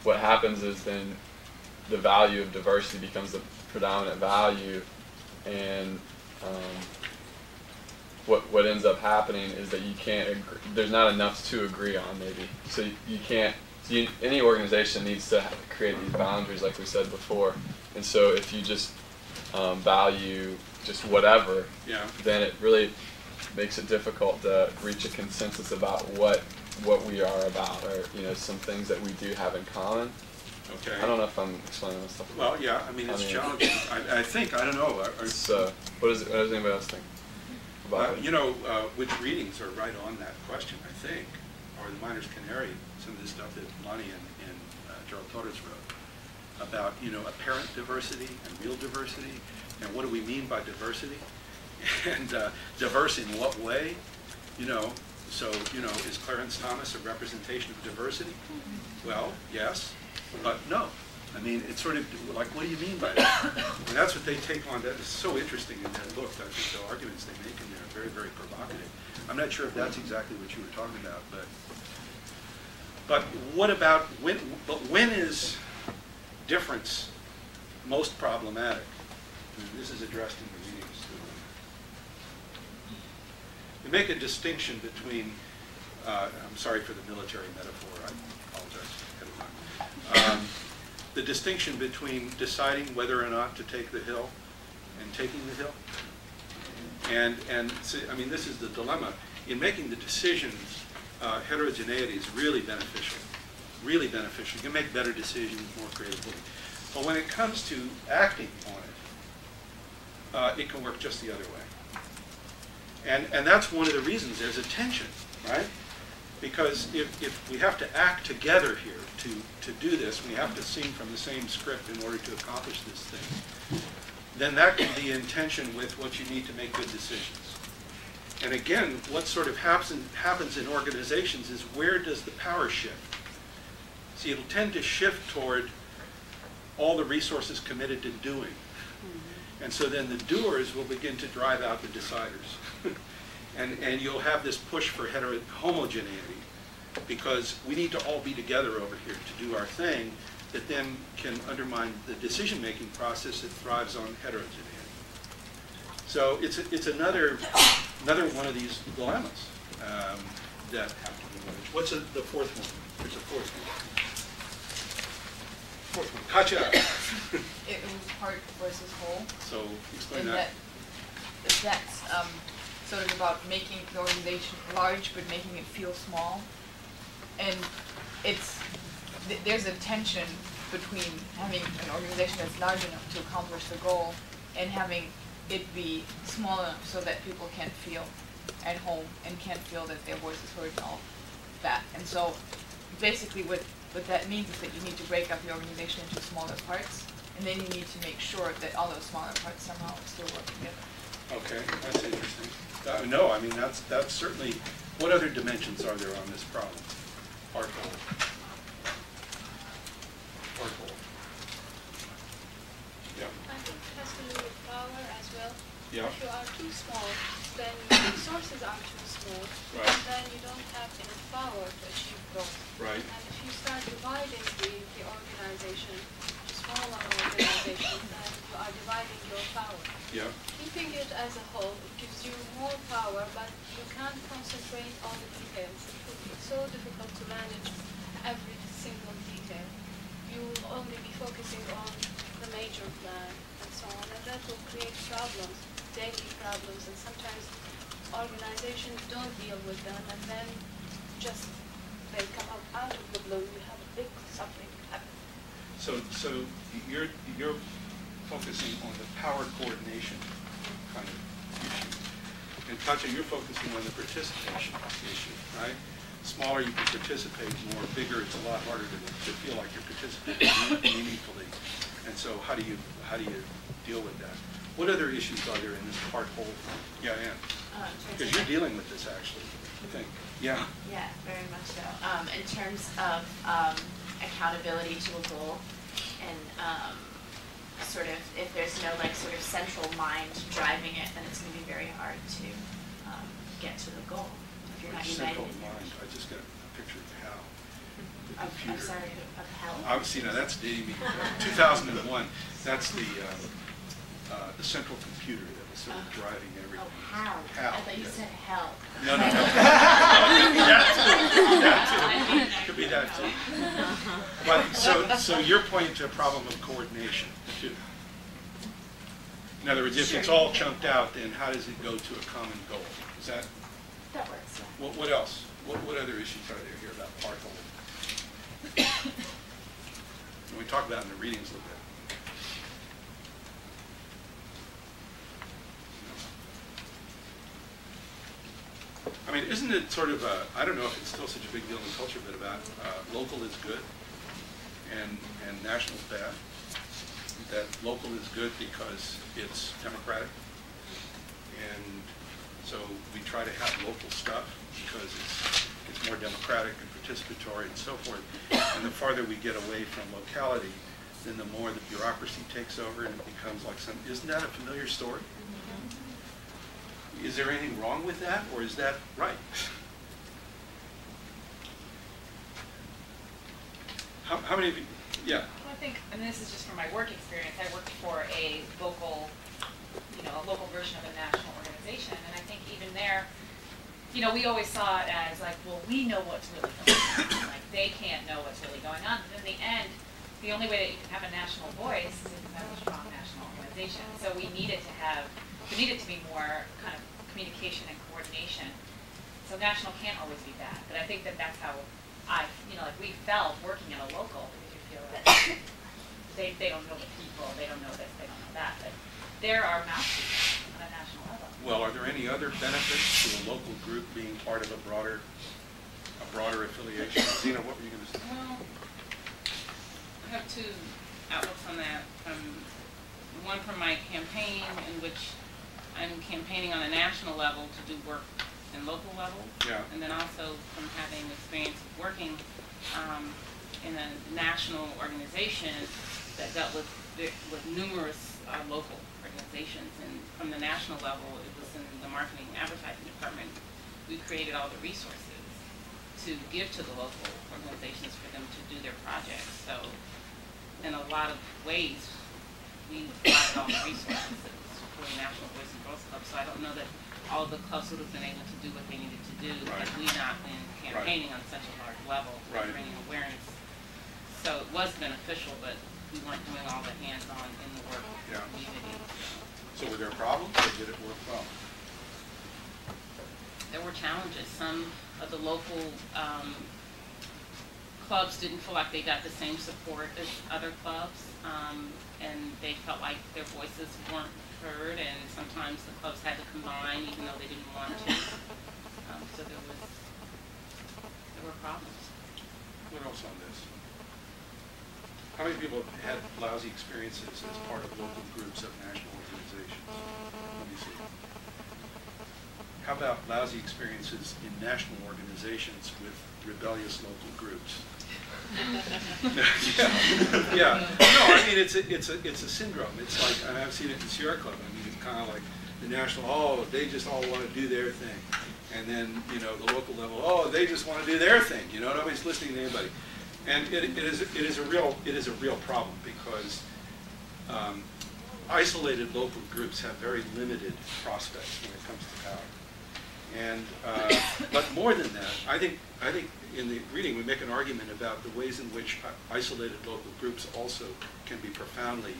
what happens is then the value of diversity becomes the predominant value, and what ends up happening is that you can't agree, there's not enough to agree on maybe. So you can't, any organization needs to create these boundaries like we said before. And so if you just value just whatever, then it really makes it difficult to reach a consensus about what we are about, or some things that we do have in common. Okay. I don't know if I'm explaining this stuff. Well, yeah, I mean, it's challenging. I think, I don't know. So, what does anybody else think about it? Which readings are right on that question, I think, or the Miner's Canary, some of the stuff that Lonnie and Gerald Torres wrote about, apparent diversity and real diversity, and what do we mean by diversity? And diverse in what way? So, is Clarence Thomas a representation of diversity? Well, yes. But no. I mean, it's sort of like, what do you mean by that? And that's what they take on. That is so interesting in that book. I think the arguments they make in there are very, very provocative. I'm not sure if that's exactly what you were talking about, but what about when? But when is difference most problematic? And this is addressed in the readings too. We make a distinction between. I'm sorry for the military metaphor. I apologize ahead of time. The distinction between deciding whether or not to take the hill and taking the hill. And so, I mean, this is the dilemma. In making the decisions, heterogeneity is really beneficial. Really beneficial. You can make better decisions more creatively. But when it comes to acting on it, it can work just the other way. And that's one of the reasons there's a tension, right? Because if we have to act together here to do this, we have to sing from the same script in order to accomplish this thing, then that can be in tension with what you need to make good decisions. And again, what sort of happens in organizations is, where does the power shift? See, it'll tend to shift toward all the resources committed to doing. And so then the doers will begin to drive out the deciders. And you'll have this push for homogeneity, because we need to all be together over here to do our thing, that then can undermine the decision-making process that thrives on heterogeneity. So it's another one of these dilemmas that have to be managed. What's the fourth one? There's a fourth one. Fourth one. Katja. It was part versus whole. So explain and that. That's sort of about making the organization large but making it feel small. And there's a tension between having an organization that's large enough to accomplish the goal and having it be small enough so that people can feel at home and can feel that their voice is heard and all that. And so basically what that means is that you need to break up the organization into smaller parts, and then you need to make sure that all those smaller parts somehow still work together. Okay, that's interesting. No, I mean, that's certainly, what other dimensions are there on this problem? Part whole. Part whole. Yeah. I think it has to do with power as well. Yeah. If you are too small, then your resources are too small, right. And then you don't have enough power to achieve goals. Right. And if you start dividing the organization to smaller organizations, then you are dividing your power. Yeah. Keeping it as a whole, it gives you more power, but you can't concentrate on the details. It would be so difficult to manage every single detail. You will only be focusing on the major plan and so on, and that will create problems. daily problems, and sometimes organizations don't deal with them, and then just they come out of the blue. You have a big something happen. So you're focusing on the power coordination kind of issue. And Katja, you're focusing on the participation issue, right? Smaller you can participate, more bigger it's a lot harder to feel like you're participating meaningfully. And so how do you deal with that? What other issues are there in this part whole? Yeah, Ann. Because you're dealing with this actually, I think. Yeah. Yeah, very much so. In terms of accountability to a goal, and sort of if there's no like sort of central mind driving it, then it's going to be very hard to get to the goal if you're not united. Central mind. I just got a picture of Hal. I'm sorry, of hell. Obviously, now that's dating me. 2001. That's the central computer that was sort of driving everything. Oh, HAL. HAL. I thought you said hell. No. That too. Could be that too. But so you're pointing to a problem of coordination too. In other words, if it's all chunked out, then how does it go to a common goal? Is that? That works. Yeah. What else? What other issues are there here about part whole? And we talked about it in the readings a little bit. I mean, isn't it sort of a, I don't know if it's still such a big deal in culture, but about local is good and national is bad. That local is good because it's democratic. And so we try to have local stuff because it's more democratic and participatory and so forth. And the farther we get away from locality, then the more the bureaucracy takes over and it becomes like some, isn't that a familiar story? Is there anything wrong with that, or is that right? How many of you, yeah? Well, I think, and this is just from my work experience, I worked for a local, a local version of a national organization, and I think even there, we always saw it as like, well, we know what's really going on. Like, they can't know what's really going on. But in the end, the only way that you can have a national voice is if you have a strong national organization. So we needed to be more kind of communication and coordination. So national can't always be bad, but I think that that's how like we felt working at a local, because you feel that they don't know the people, they don't know this, they don't know that, but there are mouthpieces on a national level. Well, are there any other benefits to a local group being part of a broader affiliation? Zena, what were you going to say? Well, I have two outlooks on that. One from my campaign, in which I'm campaigning on a national level to do work in local level, and then also from having experience of working in a national organization that dealt with numerous local organizations. And from the national level, it was in the marketing and advertising department. We created all the resources to give to the local organizations for them to do their projects. So in a lot of ways, we provided all the resources. It was for the National Boys and Girls Club. So I don't know that all the clubs would have been able to do what they needed to do had we not been campaigning on such a large level, bringing awareness. So it was beneficial, but we weren't doing all the hands-on in the work community. So were there problems, or did it work well? There were challenges. Some of the local clubs didn't feel like they got the same support as other clubs, and they felt like their voices weren't heard, and sometimes the clubs had to combine even though they didn't want to. So there were problems. What else on this? How many people have had lousy experiences as part of local groups of national organizations? Let me see. How about lousy experiences in national organizations with rebellious local groups? Yeah. No, I mean it's a syndrome. It's like, and I've seen it in Sierra Club. I mean, it's kind of like the national. Oh, they just all want to do their thing, and then the local level. Oh, they just want to do their thing. Nobody's listening to anybody, and it is a real problem because isolated local groups have very limited prospects when it comes to power. And but more than that, I think in the reading we make an argument about the ways in which isolated local groups also can be profoundly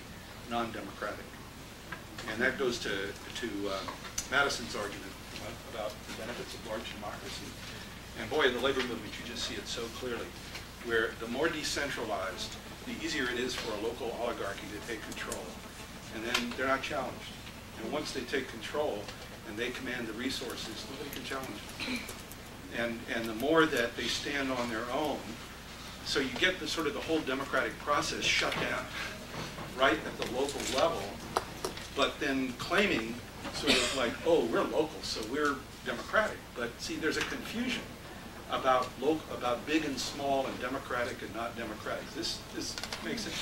non-democratic. And that goes to Madison's argument about the benefits of large democracy. And boy, in the labor movement, you just see it so clearly, where the more decentralized, the easier it is for a local oligarchy to take control. And then they're not challenged. And once they take control and they command the resources, nobody can challenge them. And the more that they stand on their own, so you get the sort of the whole democratic process shut down right at the local level, but then claiming sort of like, oh, we're local, so we're democratic. But see, there's a confusion about big and small and democratic and not democratic. This makes it.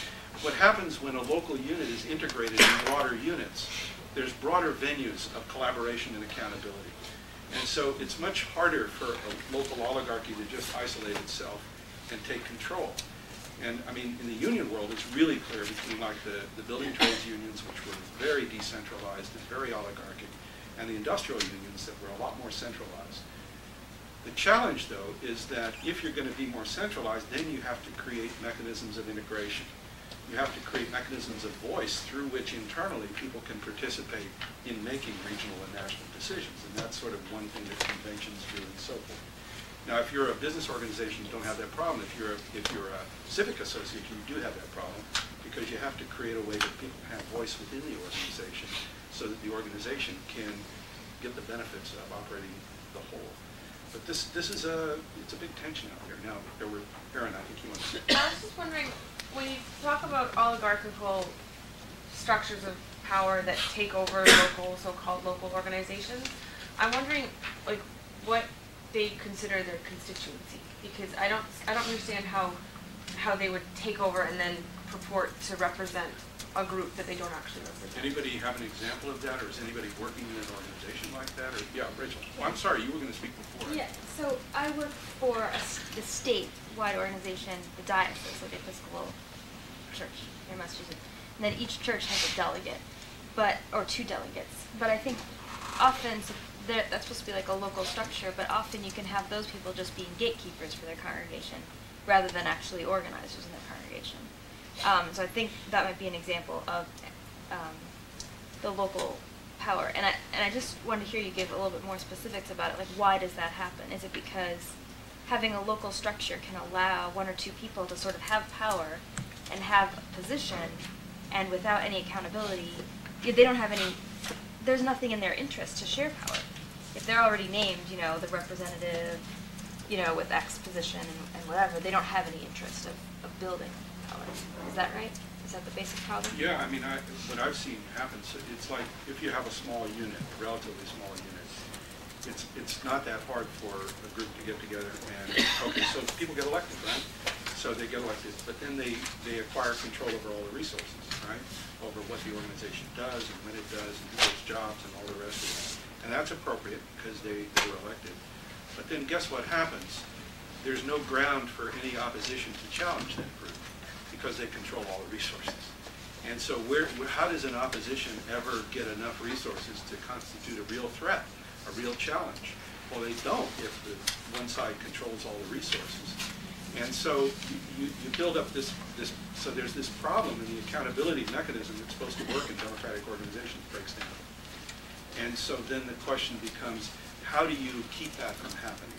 What happens when a local unit is integrated in broader units, there's broader venues of collaboration and accountability. And so it's much harder for a local oligarchy to just isolate itself and take control. And I mean, in the union world, it's really clear between like the building trades unions, which were very decentralized and very oligarchic, and the industrial unions that were a lot more centralized. The challenge, though, is that if you're going to be more centralized, then you have to create mechanisms of integration. You have to create mechanisms of voice through which internally people can participate in making regional and national decisions. And that's sort of one thing that conventions do and so forth. Now, if you're a business organization, you don't have that problem. If you're a civic association, you do have that problem because you have to create a way that people can have voice within the organization so that the organization can get the benefits of operating the whole. But it's a big tension out there. Now, Aaron, I think you want to say. I was just wondering, when you talk about oligarchical structures of power that take over local, so-called local organizations, I'm wondering, like, what they consider their constituency, because I don't understand how they would take over and then purport to represent a group that they don't actually represent. Anybody have an example of that, or is anybody working in an organization like that? Or yeah, Rachel. Oh, I'm sorry, you were going to speak before. Yeah. So I work for the state-wide organization, the Diocese of the Episcopal Church here in Massachusetts, and then each church has a delegate, or two delegates. But I think often that's supposed to be like a local structure, but often you can have those people just being gatekeepers for their congregation rather than actually organizers in their congregation. So I think that might be an example of the local power. And I just wanted to hear you give a little bit more specifics about it. Like, why does that happen? Is it because having a local structure can allow one or two people to sort of have power and have a position, and without any accountability, they don't have any, there's nothing in their interest to share power. If they're already named, the representative, with X position and whatever, they don't have any interest of building power. Is that right? Is that the basic problem? Yeah, I mean, what I've seen happen, so it's like if you have a small unit, a relatively small unit, it's not that hard for a group to get together and, okay, so people get elected, right? So they get elected, but then they acquire control over all the resources, right? Over what the organization does and when it does and who does jobs and all the rest of it. And that's appropriate because they were elected. But then guess what happens? There's no ground for any opposition to challenge that group because they control all the resources. And so how does an opposition ever get enough resources to constitute a real threat, a real challenge? Well, they don't if the one side controls all the resources. And so you build up so there's this problem, and the accountability mechanism that's supposed to work in democratic organizations breaks down. And so then the question becomes, how do you keep that from happening?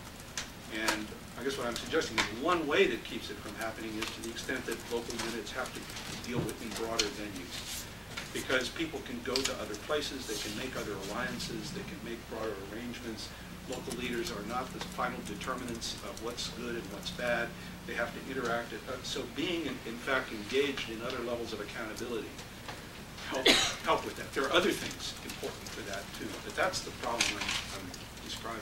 And I guess what I'm suggesting is one way that keeps it from happening is to the extent that local units have to deal with in broader venues. Because people can go to other places, they can make other alliances, they can make broader arrangements. Local leaders are not the final determinants of what's good and what's bad. They have to interact. So being, in fact, engaged in other levels of accountability help with that. There are other things important for that, too. But that's the problem I'm describing.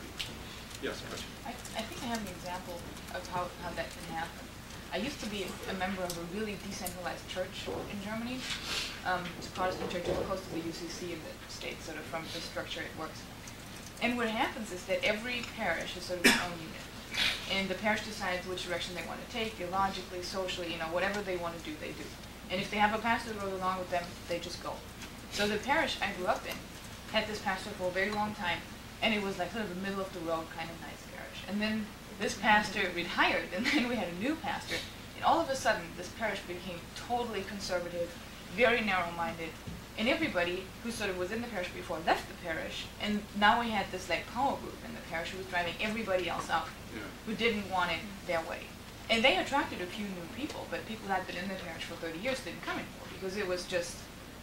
Yes, question. I think I have an example of how that can happen. I used to be a member of a really decentralized church in Germany. It's a Protestant church, it's close to the UCC in the States, sort of from the structure it works. And what happens is that every parish is sort of its own unit. And the parish decides which direction they want to take, theologically, socially, whatever they want to do, they do. And if they have a pastor that goes along with them, they just go. So the parish I grew up in had this pastor for a very long time, and it was like sort of a middle of the road kind of nice parish. And then this pastor retired, and then we had a new pastor, and all of a sudden this parish became totally conservative, very narrow-minded, And everybody who sort of was in the parish before left the parish, and now we had this like power group in the parish who was driving everybody else out, who didn't want it their way. And they attracted a few new people, but people that had been in the parish for 30 years didn't come anymore, because it was just,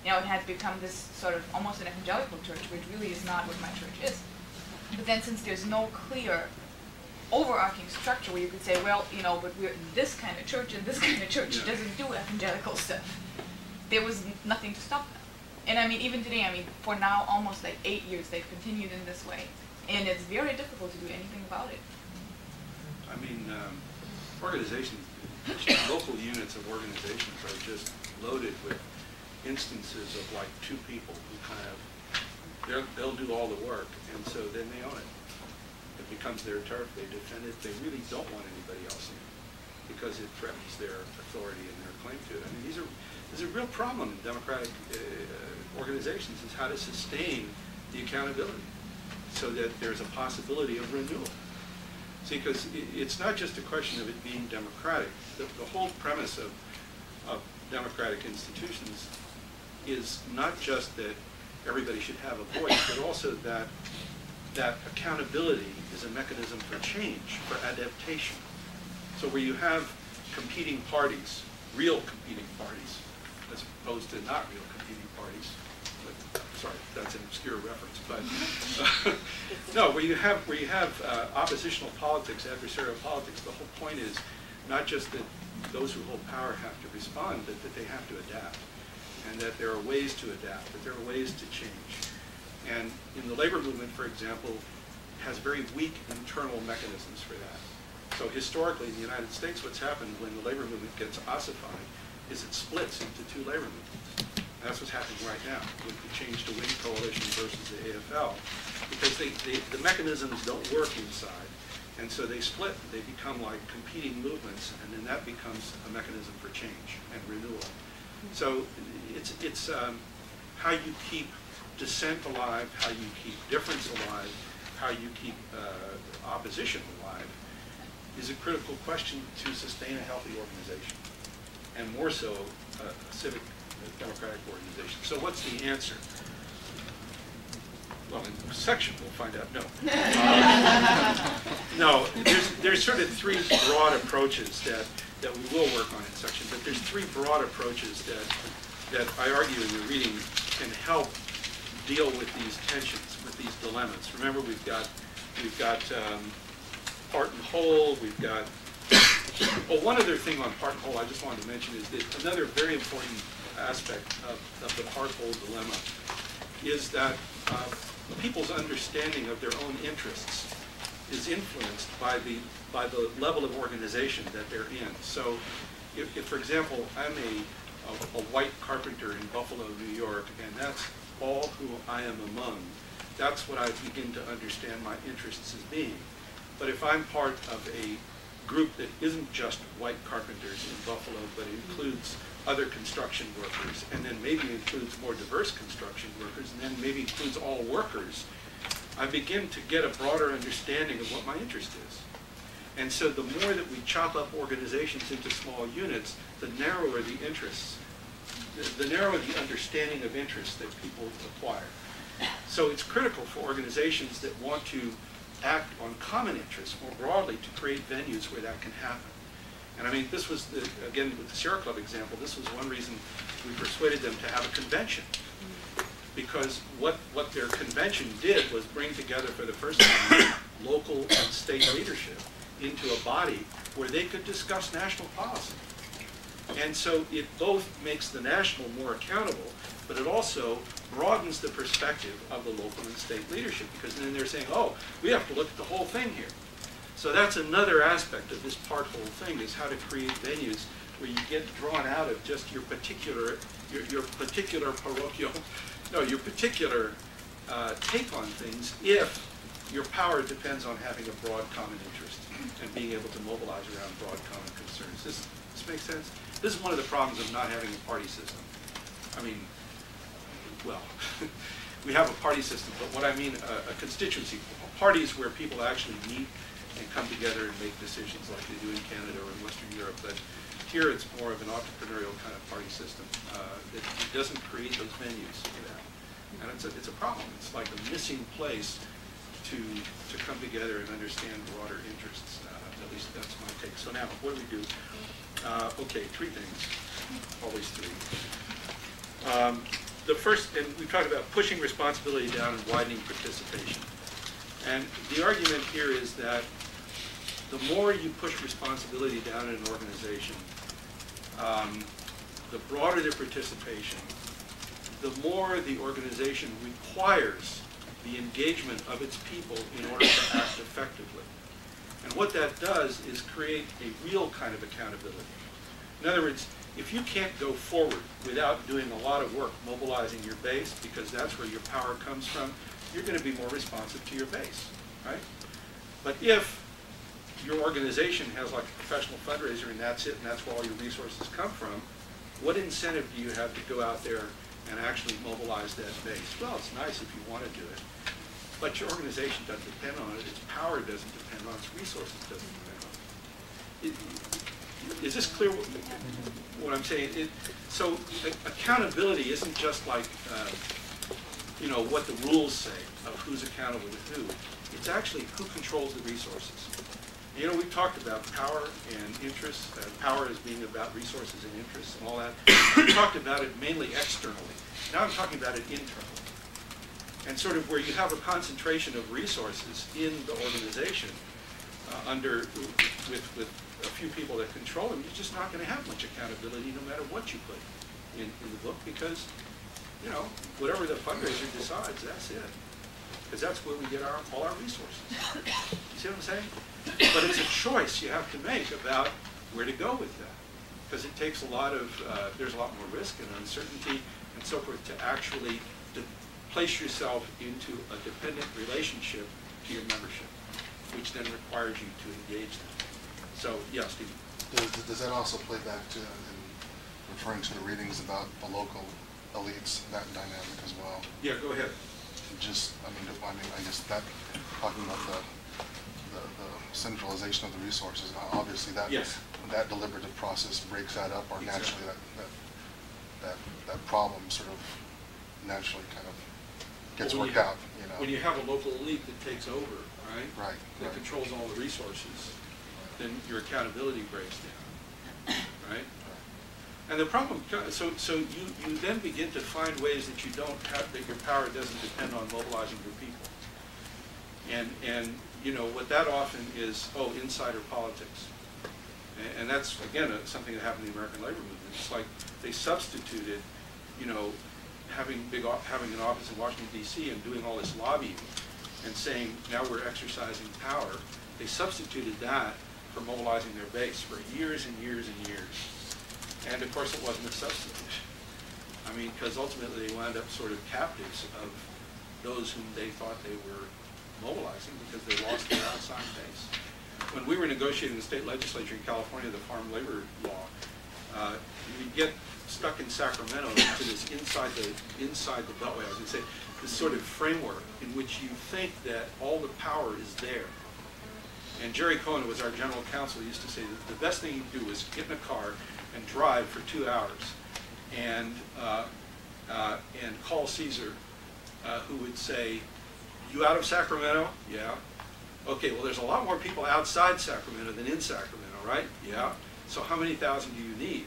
you know, it had become this sort of almost an evangelical church, which really is not what my church is. But then since there's no clear overarching structure where you could say, well, you know, but we're this kind of church and this kind of church doesn't do evangelical stuff, there was nothing to stop them. And I mean, even today, I mean, for now almost like 8 years, they've continued in this way. And it's very difficult to do anything about it. I mean, organizations, local units of organizations are just loaded with instances of like two people who kind of, they'll do all the work, and so then they own it. It becomes their turf, they defend it, they really don't want anybody else in it because it threatens their authority and their claim to it. I mean, there's a real problem in democratic organizations is how to sustain the accountability so that there's a possibility of renewal. See, because it's not just a question of it being democratic. The whole premise of democratic institutions is not just that everybody should have a voice, but also that accountability is a mechanism for change, for adaptation. So where you have competing parties, real competing parties, as opposed to not real competing parties. But, sorry, that's an obscure reference. But no, where you have oppositional politics, adversarial politics, the whole point is not just that those who hold power have to respond, but that they have to adapt, and that there are ways to adapt, that there are ways to change. And in the labor movement, for example, has very weak internal mechanisms for that. So historically in the United States, what's happened when the labor movement gets ossified is it splits into two labor movements. And that's what's happening right now with the Change to Win coalition versus the AFL, because the mechanisms don't work inside. And so they split, they become like competing movements, and then that becomes a mechanism for change and renewal. So it's how you keep dissent alive, how you keep difference alive, how you keep opposition alive is a critical question to sustain a healthy organization, and more so a civic democratic organization. So what's the answer? Well, in the section we'll find out. No. No, there's sort of three broad approaches that we will work on in section, but there's three broad approaches that I argue in the reading can help deal with these tensions, with these dilemmas. Remember, we've got part and whole, we've got, well, one other thing on part and whole I just wanted to mention is that another very important aspect of the part-whole dilemma is that people's understanding of their own interests is influenced by the level of organization that they're in. So if for example, I'm a white carpenter in Buffalo, New York, and that's all who I am among, that's what I begin to understand my interests as being. But if I'm part of a group that isn't just white carpenters in Buffalo, but includes other construction workers, and then maybe includes more diverse construction workers, and then maybe includes all workers, I begin to get a broader understanding of what my interest is. And so the more that we chop up organizations into small units, the narrower the interests, the narrower the understanding of interests that people acquire. So it's critical for organizations that want to act on common interests more broadly to create venues where that can happen. And I mean, this was, again, with the Sierra Club example, this was one reason we persuaded them to have a convention. Because what their convention did was bring together for the first time local and state leadership into a body where they could discuss national policy. And so it both makes the national more accountable, but it also broadens the perspective of the local and state leadership, because then they're saying, oh, we have to look at the whole thing here. So that's another aspect of this part-whole thing, is how to create venues where you get drawn out of just your particular parochial, no, your particular take on things, if your power depends on having a broad common interest and being able to mobilize around broad common concerns. This makes sense? This is one of the problems of not having a party system. I mean, well, we have a party system, but what I mean, a constituency, parties where people actually meet and come together and make decisions like they do in Canada or in Western Europe. But Here it's more of an entrepreneurial kind of party system that doesn't create those venues for that. And it's a problem. It's like a missing place to come together and understand broader interests. At least that's my take. So now, what do we do? Okay, three things. Always three. The first, and we talked about pushing responsibility down and widening participation. And the argument here is that the more you push responsibility down in an organization, the broader the participation, the more the organization requires the engagement of its people in order to act effectively. And what that does is create a real kind of accountability. In other words, if you can't go forward without doing a lot of work mobilizing your base, because that's where your power comes from, you're going to be more responsive to your base, right? But if your organization has like a professional fundraiser and that's it, and that's where all your resources come from, what incentive do you have to go out there and actually mobilize that base? Well, it's nice if you want to do it, but your organization doesn't depend on it, its power doesn't depend on it, its resources doesn't depend on it. Is this clear what I'm saying? So accountability isn't just like, you know, what the rules say of who's accountable to who. It's actually who controls the resources. You know, we've talked about power and interests, power as being about resources and interests and all that. We talked about it mainly externally. Now I'm talking about it internally. And sort of where you have a concentration of resources in the organization with a few people that control them, you're just not going to have much accountability no matter what you put in the book, because, you know, whatever the fundraiser decides, that's it. Because that's where we get all our resources. You see what I'm saying? But it's a choice you have to make about where to go with that. Because it takes a lot of, there's a lot more risk and uncertainty and so forth to actually place yourself into a dependent relationship to your membership, which then requires you to engage them. So, yeah, Steve. Does that also play back to, in referring to the readings about the local elites, that dynamic as well? Yeah, go ahead. Just, I mean, I guess that, talking about the centralization of the resources, obviously that that deliberative process breaks that up, or naturally that problem sort of naturally kind of gets worked out. You know, when you have a local elite that takes over, right? That Right. controls all the resources, then your accountability breaks down, right? And the problem, so you then begin to find ways that you don't have, that your power doesn't depend on mobilizing your people. And you know, what that often is, insider politics. And that's, again, something that happened in the American labor movement. It's like they substituted, you know, having an office in Washington, D.C. and doing all this lobbying and saying, now we're exercising power. They substituted that for mobilizing their base for years and years and years. And of course it wasn't a substitute. I mean, because ultimately they wound up sort of captives of those whom they thought they were mobilizing because they lost their outside base. When we were negotiating the state legislature in California, the farm labor law, we get stuck in Sacramento to this inside the beltway, I was going to say, this sort of framework in which you think that all the power is there. And Jerry Cohen, who was our general counsel, used to say that the best thing you can do is get in a car and drive for 2 hours and call Caesar, who would say, "You out of Sacramento?" "Yeah." "Okay, well, there's a lot more people outside Sacramento than in Sacramento, right?" "Yeah." "So how many thousand do you need?"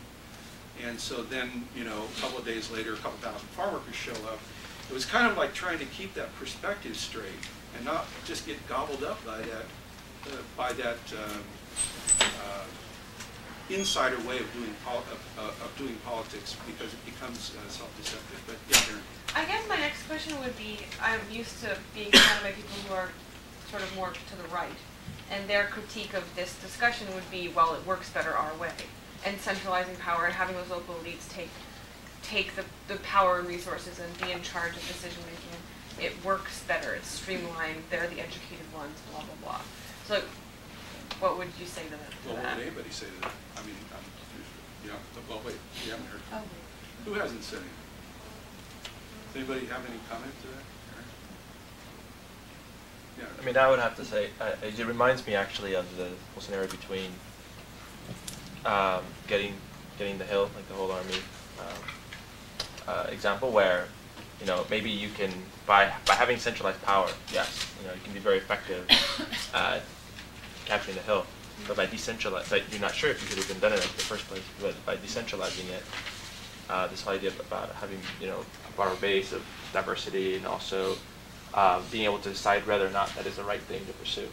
And so then, you know, a couple of days later, a couple thousand farm workers show up. It was kind of like trying to keep that perspective straight and not just get gobbled up by that insider way of doing politics, because it becomes self-deceptive. But yeah, Karen. I guess my next question would be, I'm used to being surrounded by people who are sort of more to the right, and their critique of this discussion would be, well, it works better our way, and centralizing power and having those local elites take the power and resources and be in charge of decision making. It works better, it's streamlined, they're the educated ones, blah, blah, blah. So what would you say to that? Well, what would anybody say to that? I mean, well, wait, you haven't heard. Oh. Who hasn't said anything? Does anybody have any comment to that? Yeah. I mean, I would have to say, it reminds me actually of the whole scenario between getting the hill, like the whole army example, where maybe you can by having centralized power, yes, you can be very effective at capturing the hill. But by decentralizing, like, you're not sure if you could have even done it in the first place. But by decentralizing it, this whole idea about having a broader base of diversity and also being able to decide whether or not that is the right thing to pursue.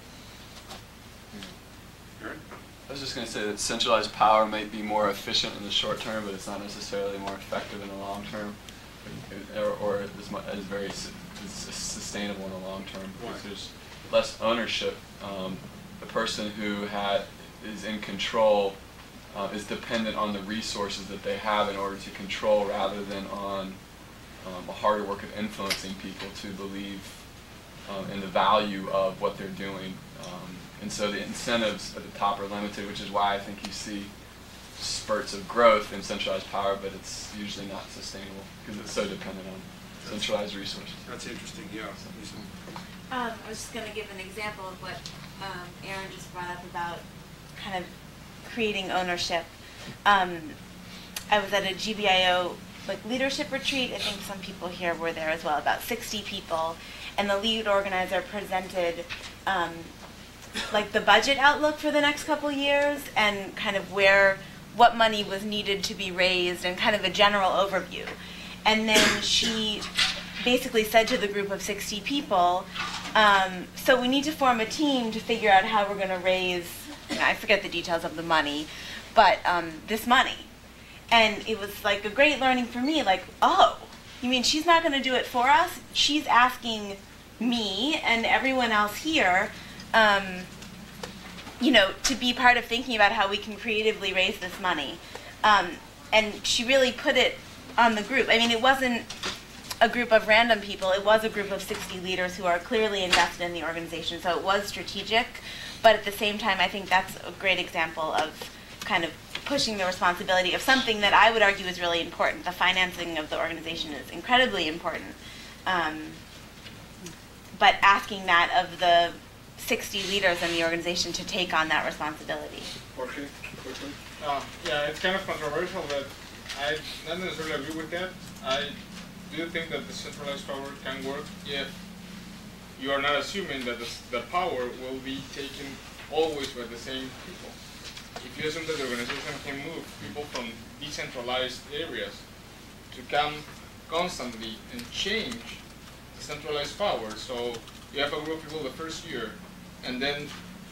I was just going to say that centralized power might be more efficient in the short term, but it's not necessarily more effective in the long term, or as very sustainable in the long term, because there's less ownership. The person who is in control is dependent on the resources that they have in order to control, rather than on a harder work of influencing people to believe in the value of what they're doing. And so the incentives at the top are limited, which is why I think you see spurts of growth in centralized power, but it's usually not sustainable because it's so dependent on centralized resources. That's interesting, yeah. I was just going to give an example of what Aaron just brought up about kind of creating ownership. I was at a GBIO leadership retreat. I think some people here were there as well, about 60 people, and the lead organizer presented the budget outlook for the next couple years and kind of what money was needed to be raised and kind of a general overview. And then she basically said to the group of 60 people, so we need to form a team to figure out how we're going to raise, I forget the details of the money, but this money. And it was a great learning for me, oh, you mean she's not going to do it for us? She's asking me and everyone else here to be part of thinking about how we can creatively raise this money. And she really put it on the group. I mean, it wasn't a group of random people. It was a group of 60 leaders who are clearly invested in the organization. So it was strategic. But at the same time, I think that's a great example of kind of pushing the responsibility of something that I would argue is really important. The financing of the organization is incredibly important. But asking that of the 60 leaders in the organization to take on that responsibility. Jorge, quickly. Yeah, it's kind of controversial, but I not necessarily agree with that. I do think that the centralized power can work if you are not assuming that the power will be taken always by the same people. If you assume that the organization can move people from decentralized areas to come constantly and change the centralized power, so you have a group of people the first year, and then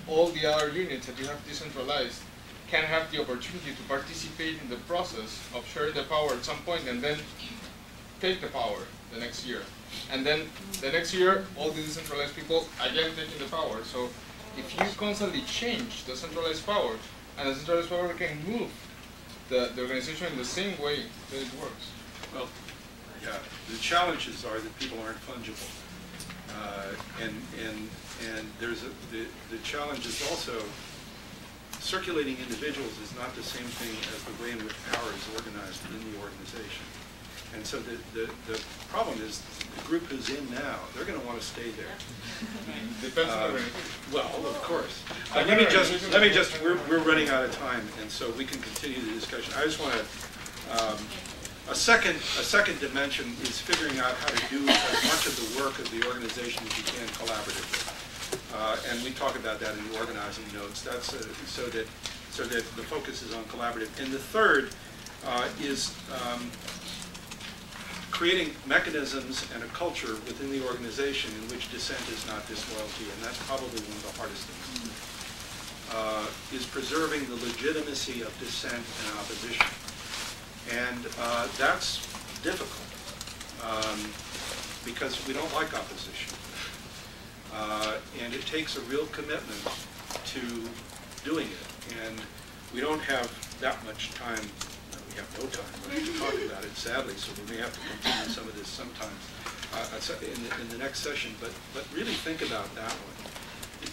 all the other units that you have decentralized can have the opportunity to participate in the process of sharing the power at some point, and then take the power the next year. And then the next year, all the decentralized people again taking the power. So if you constantly change the centralized power, and the centralized power can move the organization in the same way that it works. Well, yeah, the challenges are that people aren't fungible. And there's the challenge is also circulating individuals is not the same thing as the way in which power is organized in the organization. And so the problem is the group who's in now, they're going to want to stay there. Depends on the well, of course. Let me just, we're running out of time, and so we can continue the discussion. I just want to, a second dimension is figuring out how to do as much of the work of the organization as you can collaboratively. And we talk about that in the organizing notes. That's so that the focus is on collaborative. And the third is creating mechanisms and a culture within the organization in which dissent is not disloyalty, and that's probably one of the hardest things. Is preserving the legitimacy of dissent and opposition. And that's difficult because we don't like opposition. And it takes a real commitment to doing it. And we don't have that much time. We have no time to talk about it, sadly, so we may have to continue some of this sometimes in the next session. But really think about that one.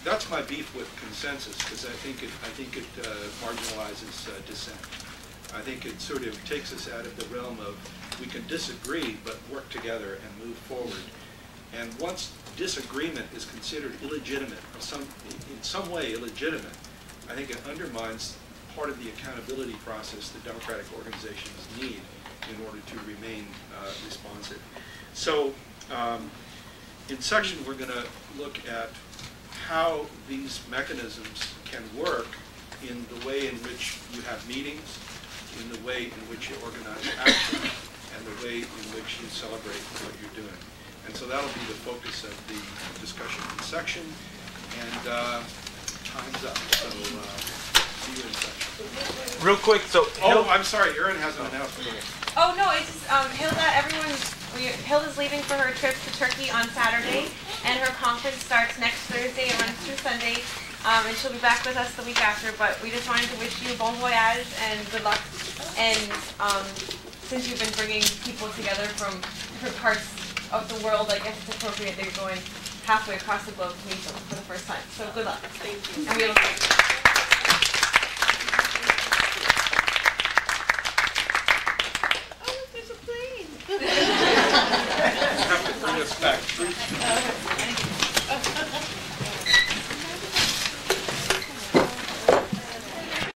That's my beef with consensus, because I think it marginalizes dissent. I think it sort of takes us out of the realm of we can disagree but work together and move forward. And once disagreement is considered illegitimate, or in some way illegitimate, I think it undermines part of the accountability process that democratic organizations need in order to remain responsive. So in section, we're going to look at how these mechanisms can work in the way in which you have meetings, in the way in which you organize action, and the way in which you celebrate what you're doing. And so that'll be the focus of the discussion in section. And time's up. So see you in section. Real quick, so oh, I'm sorry, Erin has an announcement. Oh no, it's just Hilda's leaving for her trip to Turkey on Saturday, and her conference starts next Thursday and runs through Sunday. And she'll be back with us the week after. But we just wanted to wish you bon voyage and good luck. And since you've been bringing people together from different parts of the world, I guess it's appropriate that you're going halfway across the globe to meet them for the first time. So good luck. Thank you. And we look